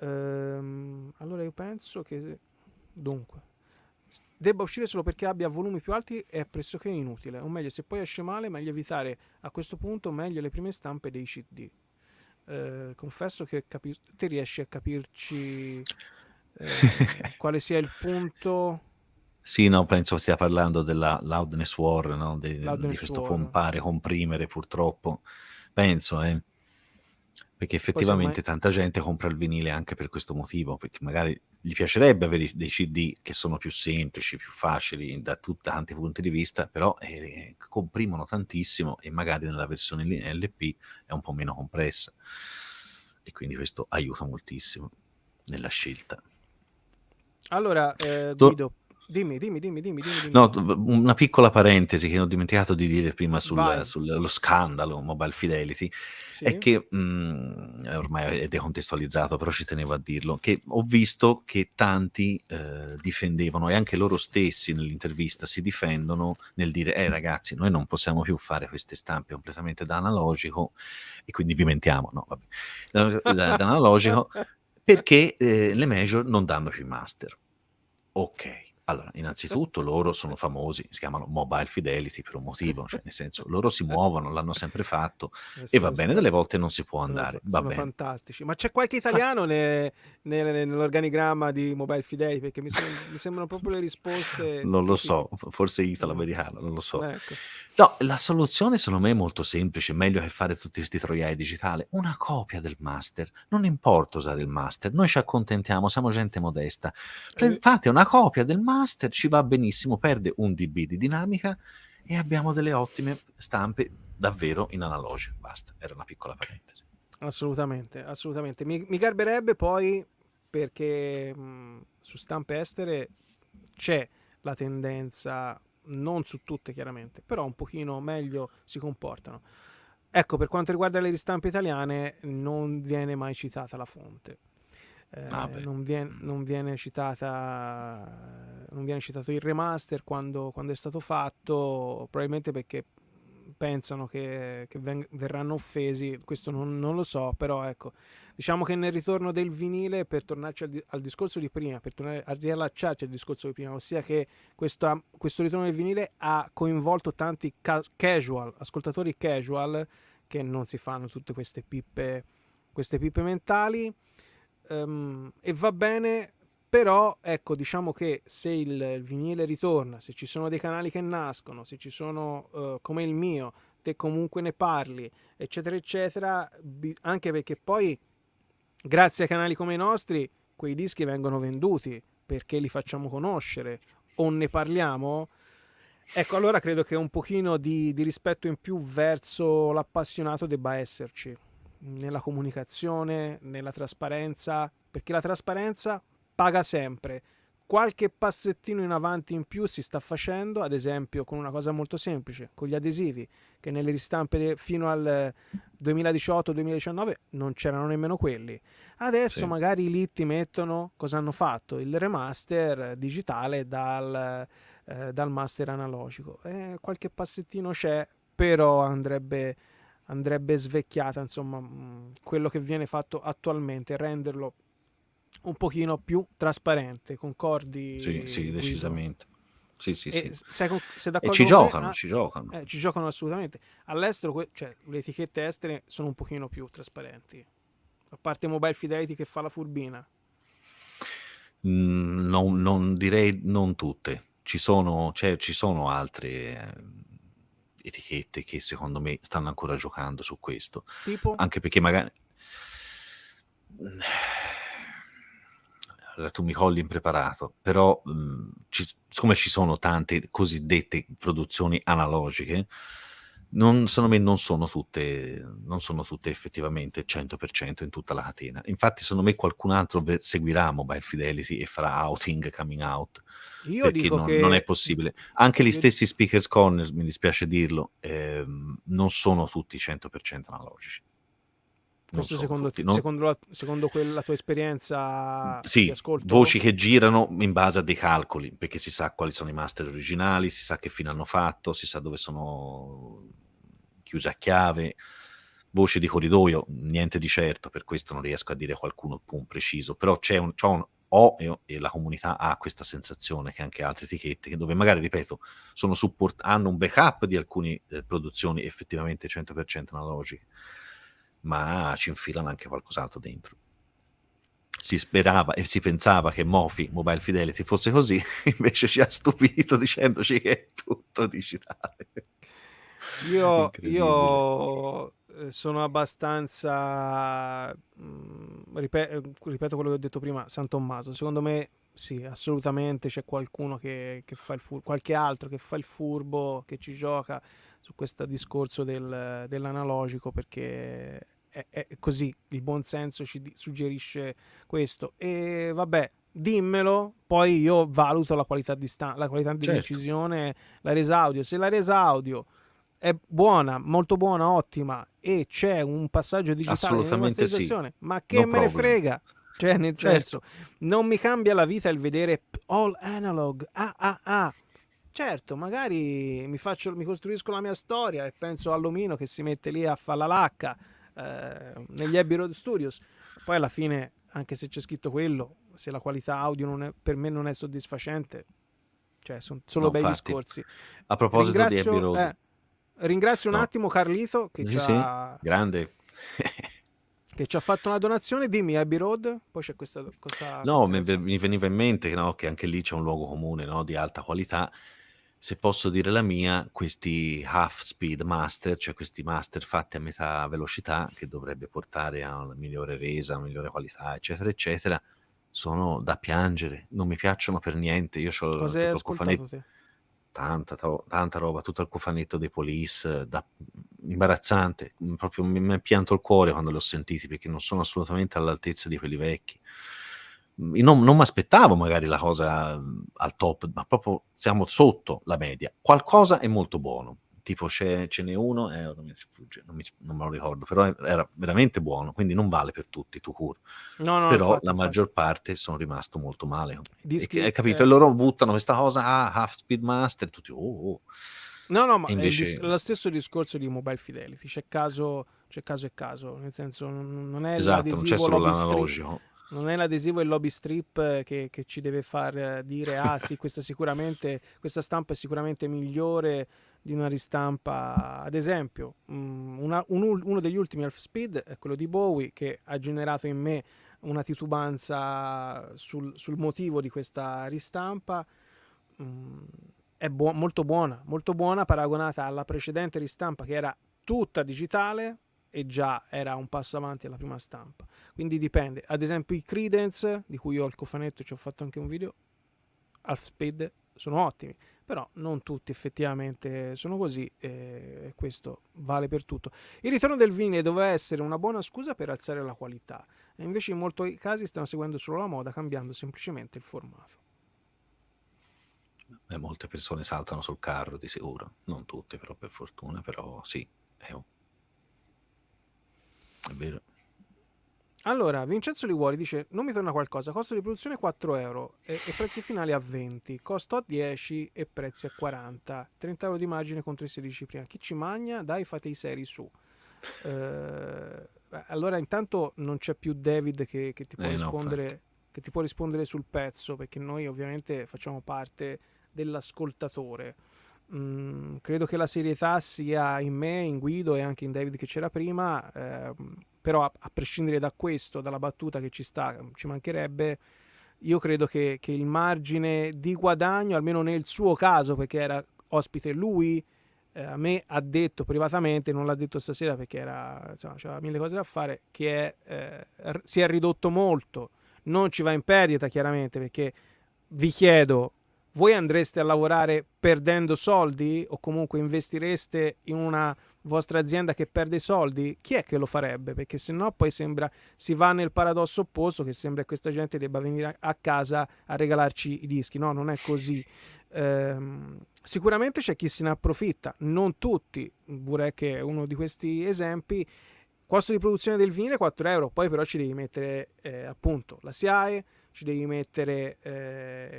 Allora io penso che dunque debba uscire solo perché abbia volumi più alti è pressoché inutile, o meglio, se poi esce male meglio evitare a questo punto, meglio le prime stampe dei CD. Confesso che te riesci a capirci quale sia il punto. Sì, no, penso stia parlando della loudness war, no? Di Loudness questo War. pompare, comprimere, purtroppo. Penso, perché Poi effettivamente tanta gente compra il vinile anche per questo motivo, perché magari gli piacerebbe avere dei CD che sono più semplici, più facili da tanti punti di vista, però comprimono tantissimo e magari nella versione LP è un po' meno compressa. E quindi questo aiuta moltissimo nella scelta. Allora, Guido, dimmi. No, una piccola parentesi che ho dimenticato di dire prima Vai. sullo scandalo Mobile Fidelity, Sì? è che ormai è decontestualizzato, però ci tenevo a dirlo, che ho visto che tanti difendevano, e anche loro stessi nell'intervista si difendono nel dire ragazzi, noi non possiamo più fare queste stampe completamente da analogico, e quindi vi mentiamo, no? Vabbè. Da analogico, perché le major non danno più i master. Ok, allora, innanzitutto loro sono famosi, si chiamano Mobile Fidelity per un motivo, cioè nel senso loro si muovono, l'hanno sempre fatto, e va bene, delle volte non si può andare, va sono bene. fantastici. Ma c'è qualche italiano nell'organigramma di Mobile Fidelity? Perché mi sembrano proprio le risposte Non lo tipiche. so, forse italo-americano, non lo so. Ecco. No, la soluzione secondo me è molto semplice, meglio che fare tutti questi troiai digitali. Una copia del master, non importa usare il master, noi ci accontentiamo, siamo gente modesta. Fate una copia del master, ci va benissimo, perde 1 dB di dinamica e abbiamo delle ottime stampe davvero in analogico. Basta, era una piccola parentesi. Assolutamente. Mi garberebbe poi perché su stampe estere c'è la tendenza, non su tutte chiaramente, però un pochino meglio si comportano. Ecco, per quanto riguarda le ristampe italiane non viene mai citata la fonte. Non viene citato il remaster quando è stato fatto, probabilmente perché pensano che verranno offesi. Questo non lo so, però ecco, diciamo che nel ritorno del vinile, per tornarci al discorso di prima, per tornare a riallacciarci al discorso di prima, ossia che questo ritorno del vinile ha coinvolto tanti ascoltatori casual, che non si fanno tutte queste pippe mentali. E va bene, però ecco, diciamo che se il vinile ritorna, se ci sono dei canali che nascono, se ci sono come il mio, te comunque ne parli, eccetera eccetera, anche perché poi grazie a canali come i nostri quei dischi vengono venduti perché li facciamo conoscere o ne parliamo. Ecco, allora credo che un pochino di rispetto in più verso l'appassionato debba esserci nella comunicazione, nella trasparenza, perché la trasparenza paga sempre. Qualche passettino in avanti in più si sta facendo, ad esempio con una cosa molto semplice, con gli adesivi, che nelle ristampe fino al 2018-2019 non c'erano nemmeno quelli. Adesso magari lì ti mettono, cosa hanno fatto? Il remaster digitale dal master analogico. Qualche passettino c'è, però andrebbe svecchiata, insomma, quello che viene fatto attualmente, renderlo un pochino più trasparente. Concordi? Sì, Guido? Decisamente. Sì. Sei d'accordo E ci con me? giocano, ci giocano. Ci giocano assolutamente. All'estero, cioè, le etichette estere sono un pochino più trasparenti. A parte Mobile Fidelity che fa la furbina. Non direi non tutte. Ci sono altre etichette che secondo me stanno ancora giocando su questo, Tipo? anche perché magari allora, tu mi cogli impreparato, però siccome ci sono tante cosiddette produzioni analogiche, secondo me non sono tutte effettivamente 100% in tutta la catena. Infatti, secondo me qualcun altro seguirà Mobile Fidelity e farà outing, coming out, Io perché dico non è che... possibile. Anche gli io- stessi Speakers Corner, mi dispiace dirlo, non sono tutti 100% analogici. Non Questo sono secondo, tutti. secondo la tua esperienza di Sì, ascolto? voci che girano in base a dei calcoli, perché si sa quali sono i master originali, si sa che fine hanno fatto, si sa dove sono chiuse a chiave, voci di corridoio, niente di certo, per questo non riesco a dire qualcuno preciso, però e la comunità ha questa sensazione che anche altre etichette, che dove magari, ripeto, hanno un backup di alcune produzioni effettivamente 100% analogiche, ma ci infilano anche qualcos'altro dentro. Si sperava e si pensava che Mofi, Mobile Fidelity, fosse così, invece ci ha stupito dicendoci che è tutto digitale. Incredibile. Io sono abbastanza, ripeto quello che ho detto prima, San Tommaso. Secondo me sì, assolutamente c'è qualcuno che fa il furbo, qualche altro che fa il furbo, che ci gioca su questo discorso dell'analogico, perché è così, il buon senso suggerisce questo. E vabbè, dimmelo, poi io valuto la qualità Certo, dell'incisione, la resa audio. Se la resa audio è buona, molto buona, ottima, e c'è un passaggio digitale di assolutamente sì. remasterizzazione, ma che No me ne problem. frega? Cioè, nel senso, Certo, non mi cambia la vita il vedere all analog. Certo, magari mi costruisco la mia storia e penso all'omino che si mette lì a fare la lacca negli Abbey Road Studios. Poi alla fine, anche se c'è scritto quello, se la qualità audio per me non è soddisfacente, cioè sono no, solo bei infatti. discorsi. A proposito di Abbey Ringrazio, Road, ringrazio un no, attimo Carlito sì, sì, grande. che ci ha fatto una donazione. Dimmi Abbey Road, poi c'è questa No, consenso. mi veniva in mente, no, che anche lì c'è un luogo comune, no, di alta qualità. Se posso dire la mia, questi half speed master, cioè questi master fatti a metà velocità, che dovrebbe portare a una migliore resa, una migliore qualità, eccetera, eccetera, sono da piangere, non mi piacciono per niente. Io ho Cosa hai tutto il ascoltato cofanetto, te? tanta roba, tutto il cofanetto dei Police, imbarazzante, proprio mi è pianto il cuore quando li ho sentiti, perché non sono assolutamente all'altezza di quelli vecchi. Io non mi aspettavo magari la cosa al top, ma proprio siamo sotto la media. Qualcosa è molto buono, tipo ce n'è uno, non mi sfugge, non me lo ricordo, però era veramente buono, quindi non vale per tutti, tu cur. No, no, Però infatti, la infatti. maggior parte sono rimasto molto male. I Hai dischi... capito? E loro buttano questa cosa, Half Speed Master, tutti, oh. No, no, ma E è invece, lo stesso discorso di Mobile Fidelity. C'è caso e caso. Nel senso, non è esatto, non c'è l'adesivo solo lobby strip. l'analogico. Non è l'adesivo e il lobby strip che ci deve far dire: ah sì, questa stampa è sicuramente migliore di una ristampa. Ad esempio, uno degli ultimi Half Speed è quello di Bowie, che ha generato in me una titubanza sul motivo di questa ristampa. Mm, è molto buona paragonata alla precedente ristampa, che era tutta digitale e già era un passo avanti alla prima stampa. Quindi dipende. Ad esempio i Creedence, di cui ho il cofanetto e ci ho fatto anche un video, half speed, sono ottimi, però non tutti effettivamente sono così, e questo vale per tutto. Il ritorno del vinile doveva essere una buona scusa per alzare la qualità, e invece in molti casi stanno seguendo solo la moda, cambiando semplicemente il formato. Molte persone saltano sul carro di sicuro, non tutte però per fortuna, però sì, è vero. Allora, Vincenzo Liguori dice: non mi torna qualcosa, costo di produzione 4 euro e prezzi finali a 20, costo a 10 e prezzi a 40, 30 euro di margine contro i 16 prima. Chi ci magna? Dai, fate i seri su. Allora, intanto non c'è più David che ti può No, infatti. rispondere, che ti può rispondere sul pezzo, perché noi ovviamente facciamo parte dell'ascoltatore. Credo che la serietà sia in me, in Guido e anche in David che c'era prima, però a prescindere da questo, dalla battuta che ci mancherebbe, io credo che il margine di guadagno, almeno nel suo caso, perché era ospite lui, a me ha detto privatamente, non l'ha detto stasera perché c'aveva mille cose da fare, che si è ridotto molto. Non ci va in perdita chiaramente, perché vi chiedo, voi andreste a lavorare perdendo soldi o comunque investireste in una vostra azienda che perde soldi? Chi è che lo farebbe? Perché sennò poi si va nel paradosso opposto, che sembra che questa gente debba venire a casa a regalarci i dischi. No, non è così. Sicuramente c'è chi se ne approfitta, non tutti. Vurek è uno di questi esempi. Costo di produzione del vinile 4 euro, poi però ci devi mettere appunto la SIAE, ci devi mettere,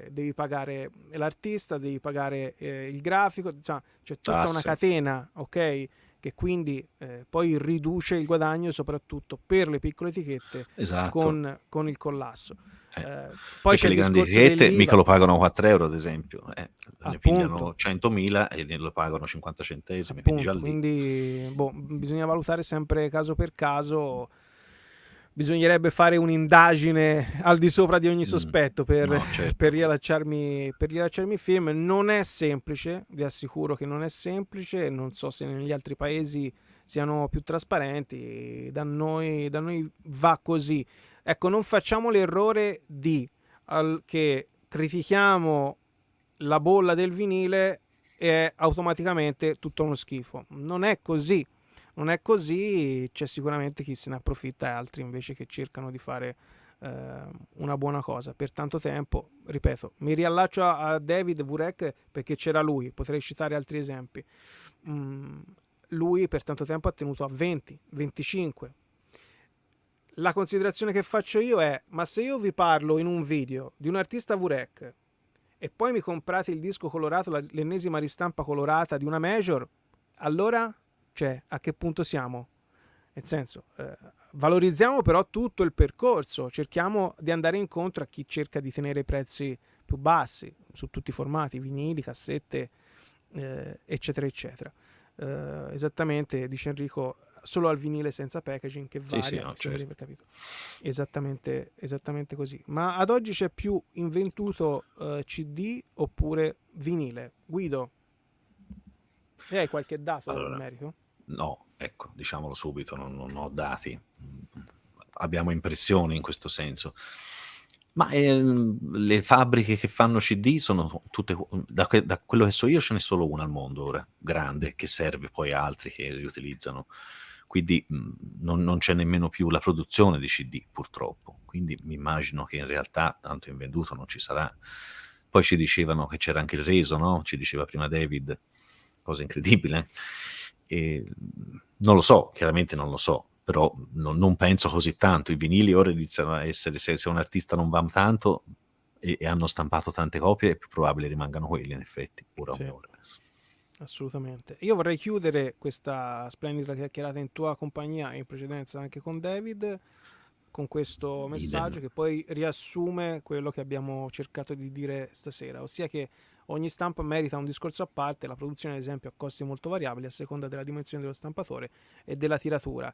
devi pagare l'artista, devi pagare il grafico, cioè, c'è tutta una catena, ok? Che quindi poi riduce il guadagno soprattutto per le piccole etichette Esatto. con il collasso. Perché Poi c'è le il grandi discorso etichette dell'IVA. mica lo pagano 4 euro, ad esempio, ne Appunto. pigliano 100.000 e ne lo pagano 50 centesimi, quindi già lì. Quindi bisogna valutare sempre caso per caso. Bisognerebbe fare un'indagine al di sopra di ogni sospetto certo. per riallacciarmi il film. Non è semplice, vi assicuro che non è semplice. Non so se negli altri paesi siano più trasparenti. Da noi va così. Ecco, non facciamo l'errore che critichiamo la bolla del vinile e automaticamente tutto uno schifo. Non è così. Non è così, c'è sicuramente chi se ne approfitta e altri invece che cercano di fare una buona cosa per tanto tempo. Ripeto, mi riallaccio a David Vurek perché c'era lui, potrei citare altri esempi. Lui per tanto tempo ha tenuto a 20, 25. La considerazione che faccio io è: ma se io vi parlo in un video di un artista Vurek e poi mi comprate il disco colorato, l'ennesima ristampa colorata di una major, allora, cioè, a che punto siamo? Nel senso, valorizziamo però tutto il percorso, cerchiamo di andare incontro a chi cerca di tenere i prezzi più bassi su tutti i formati, vinili, cassette, eccetera, eccetera. Esattamente, dice Enrico, solo al vinile senza packaging che varia, sì, no, sembra di certo. aver capito. Esattamente così. Ma ad oggi c'è più inventuto CD oppure vinile? Guido, hai qualche dato in merito? No, ecco, diciamolo subito, non ho dati. Abbiamo impressioni in questo senso. Ma le fabbriche che fanno CD sono tutte, da quello che so io ce n'è solo una al mondo ora, grande, che serve poi a altri che riutilizzano. Quindi non c'è nemmeno più la produzione di CD, purtroppo. Quindi mi immagino che in realtà tanto invenduto non ci sarà. Poi ci dicevano che c'era anche il reso, no? Ci diceva prima David, cosa incredibile. E, non lo so, chiaramente non lo so, però non penso così tanto. I vinili ora iniziano a essere, se un artista non va tanto e hanno stampato tante copie, è più probabile rimangano quelli, in effetti, ora come ora. Assolutamente. Io vorrei chiudere questa splendida chiacchierata in tua compagnia, in precedenza anche con David, con questo messaggio che poi riassume quello che abbiamo cercato di dire stasera, ossia che ogni stampa merita un discorso a parte. La produzione, ad esempio, ha costi molto variabili a seconda della dimensione dello stampatore e della tiratura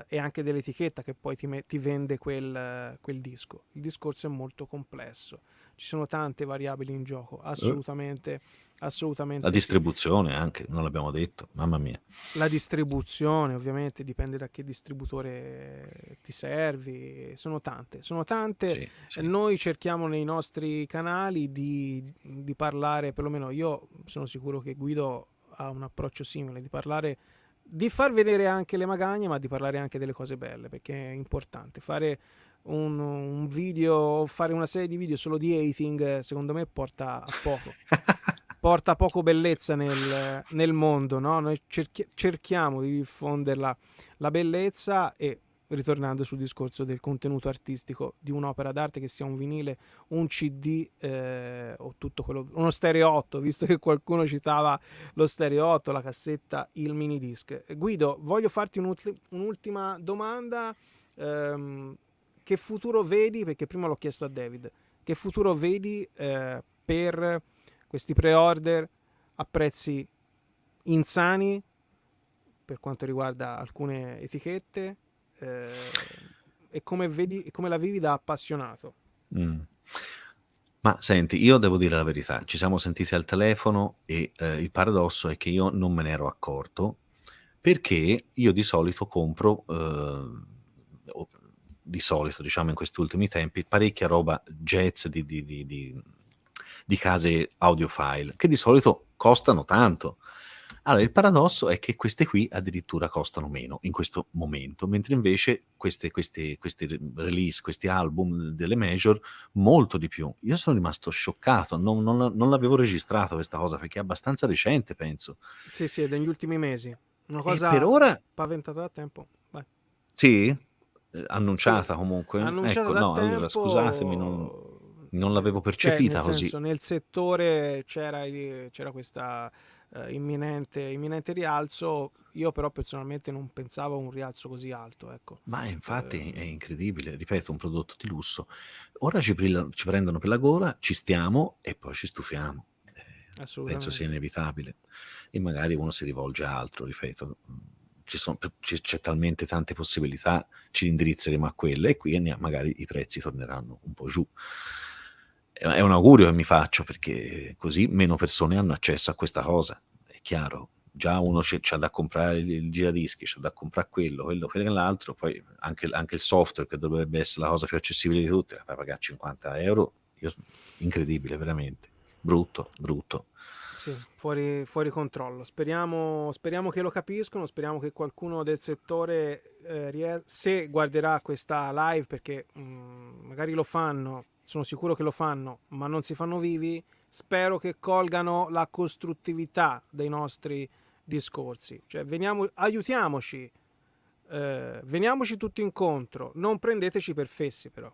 e anche dell'etichetta che poi ti vende quel disco. Il discorso è molto complesso, ci sono tante variabili in gioco, assolutamente. La distribuzione anche, non l'abbiamo detto, mamma mia. La distribuzione ovviamente dipende da che distributore ti servi, sono tante. Sì. Noi cerchiamo nei nostri canali di parlare, perlomeno io sono sicuro che Guido ha un approccio simile, di far vedere anche le magagne, ma di parlare anche delle cose belle, perché è importante. Fare un video, fare una serie di video solo di hating, secondo me porta a poco. Porta poco bellezza nel mondo, no? Noi cerchiamo di diffondere la bellezza e, ritornando sul discorso del contenuto artistico di un'opera d'arte, che sia un vinile, un CD o tutto quello, uno stereo 8, visto che qualcuno citava lo stereo 8, la cassetta, il mini disc. Guido, voglio farti un'ultima domanda. Che futuro vedi, perché prima l'ho chiesto a David, che futuro vedi per questi pre-order a prezzi insani per quanto riguarda alcune etichette e come la vivi da appassionato? Ma senti, io devo dire la verità, ci siamo sentiti al telefono e il paradosso è che io non me ne ero accorto perché io di solito compro, o di solito diciamo in questi ultimi tempi, parecchia roba jazz di case audiophile, che di solito costano tanto. Allora, il paradosso è che queste qui addirittura costano meno in questo momento, mentre invece questi release, questi album delle major, molto di più. Io sono rimasto scioccato, non l'avevo registrato questa cosa perché è abbastanza recente, penso. Sì, sì, è degli ultimi mesi. Una E per cosa ora, paventata da tempo. Vai. sì, Sì, annunciata comunque. annunciata Ecco, da no, allora scusatemi, tempo, non l'avevo cioè nel percepita così. senso nel settore c'era questa imminente rialzo, io però personalmente non pensavo a un rialzo così alto, ecco. Ma infatti è Ehm, incredibile, ripeto, un prodotto di lusso. Ora ci prendono per la gola, ci stiamo e poi ci stufiamo. Penso sia Assolutamente. inevitabile. E magari uno si rivolge a altro, ripeto. C'è talmente tante possibilità, ci indirizzeremo a quelle e quindi magari i prezzi torneranno un po' giù. È un augurio che mi faccio perché così meno persone hanno accesso a questa cosa, è chiaro. Già uno c'ha da comprare il giradischi, c'ha da comprare quello e l'altro, poi anche il software che dovrebbe essere la cosa più accessibile di tutte, la fai pagare 50 €, incredibile, veramente. Brutto, brutto. Sì, fuori controllo. Speriamo che lo capiscono, speriamo che qualcuno del settore, se guarderà questa live, perché magari lo fanno, sono sicuro che lo fanno, ma non si fanno vivi, spero che colgano la costruttività dei nostri discorsi. Cioè, aiutiamoci, veniamoci tutti incontro, non prendeteci per fessi però,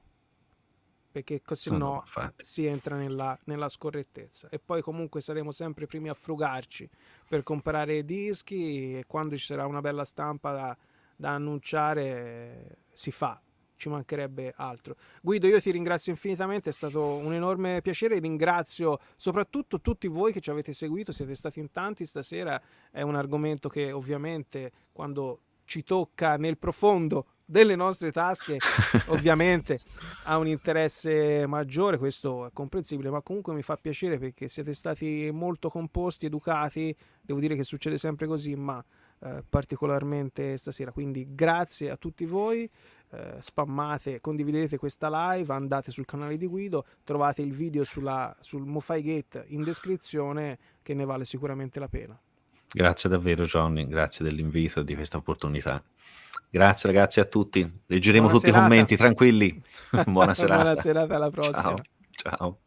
perché così No, ma no infatti. si entra nella scorrettezza. E poi comunque saremo sempre i primi a frugarci per comprare dischi, e quando ci sarà una bella stampa da annunciare si fa, ci mancherebbe altro. Guido, io ti ringrazio infinitamente, è stato un enorme piacere, ringrazio soprattutto tutti voi che ci avete seguito, siete stati in tanti stasera, è un argomento che ovviamente quando ci tocca nel profondo delle nostre tasche ovviamente ha un interesse maggiore, questo è comprensibile, ma comunque mi fa piacere perché siete stati molto composti, educati, devo dire che succede sempre così, ma particolarmente stasera, quindi grazie a tutti voi, spammate, condividete questa live, andate sul canale di Guido, trovate il video sul MoFi Gate in descrizione, che ne vale sicuramente la pena. Grazie davvero Johnny, grazie dell'invito e di questa opportunità. Grazie ragazzi a tutti. Leggeremo Buona tutti i serata. commenti, tranquilli. Buona Buona serata. serata, alla Ciao, prossima. ciao.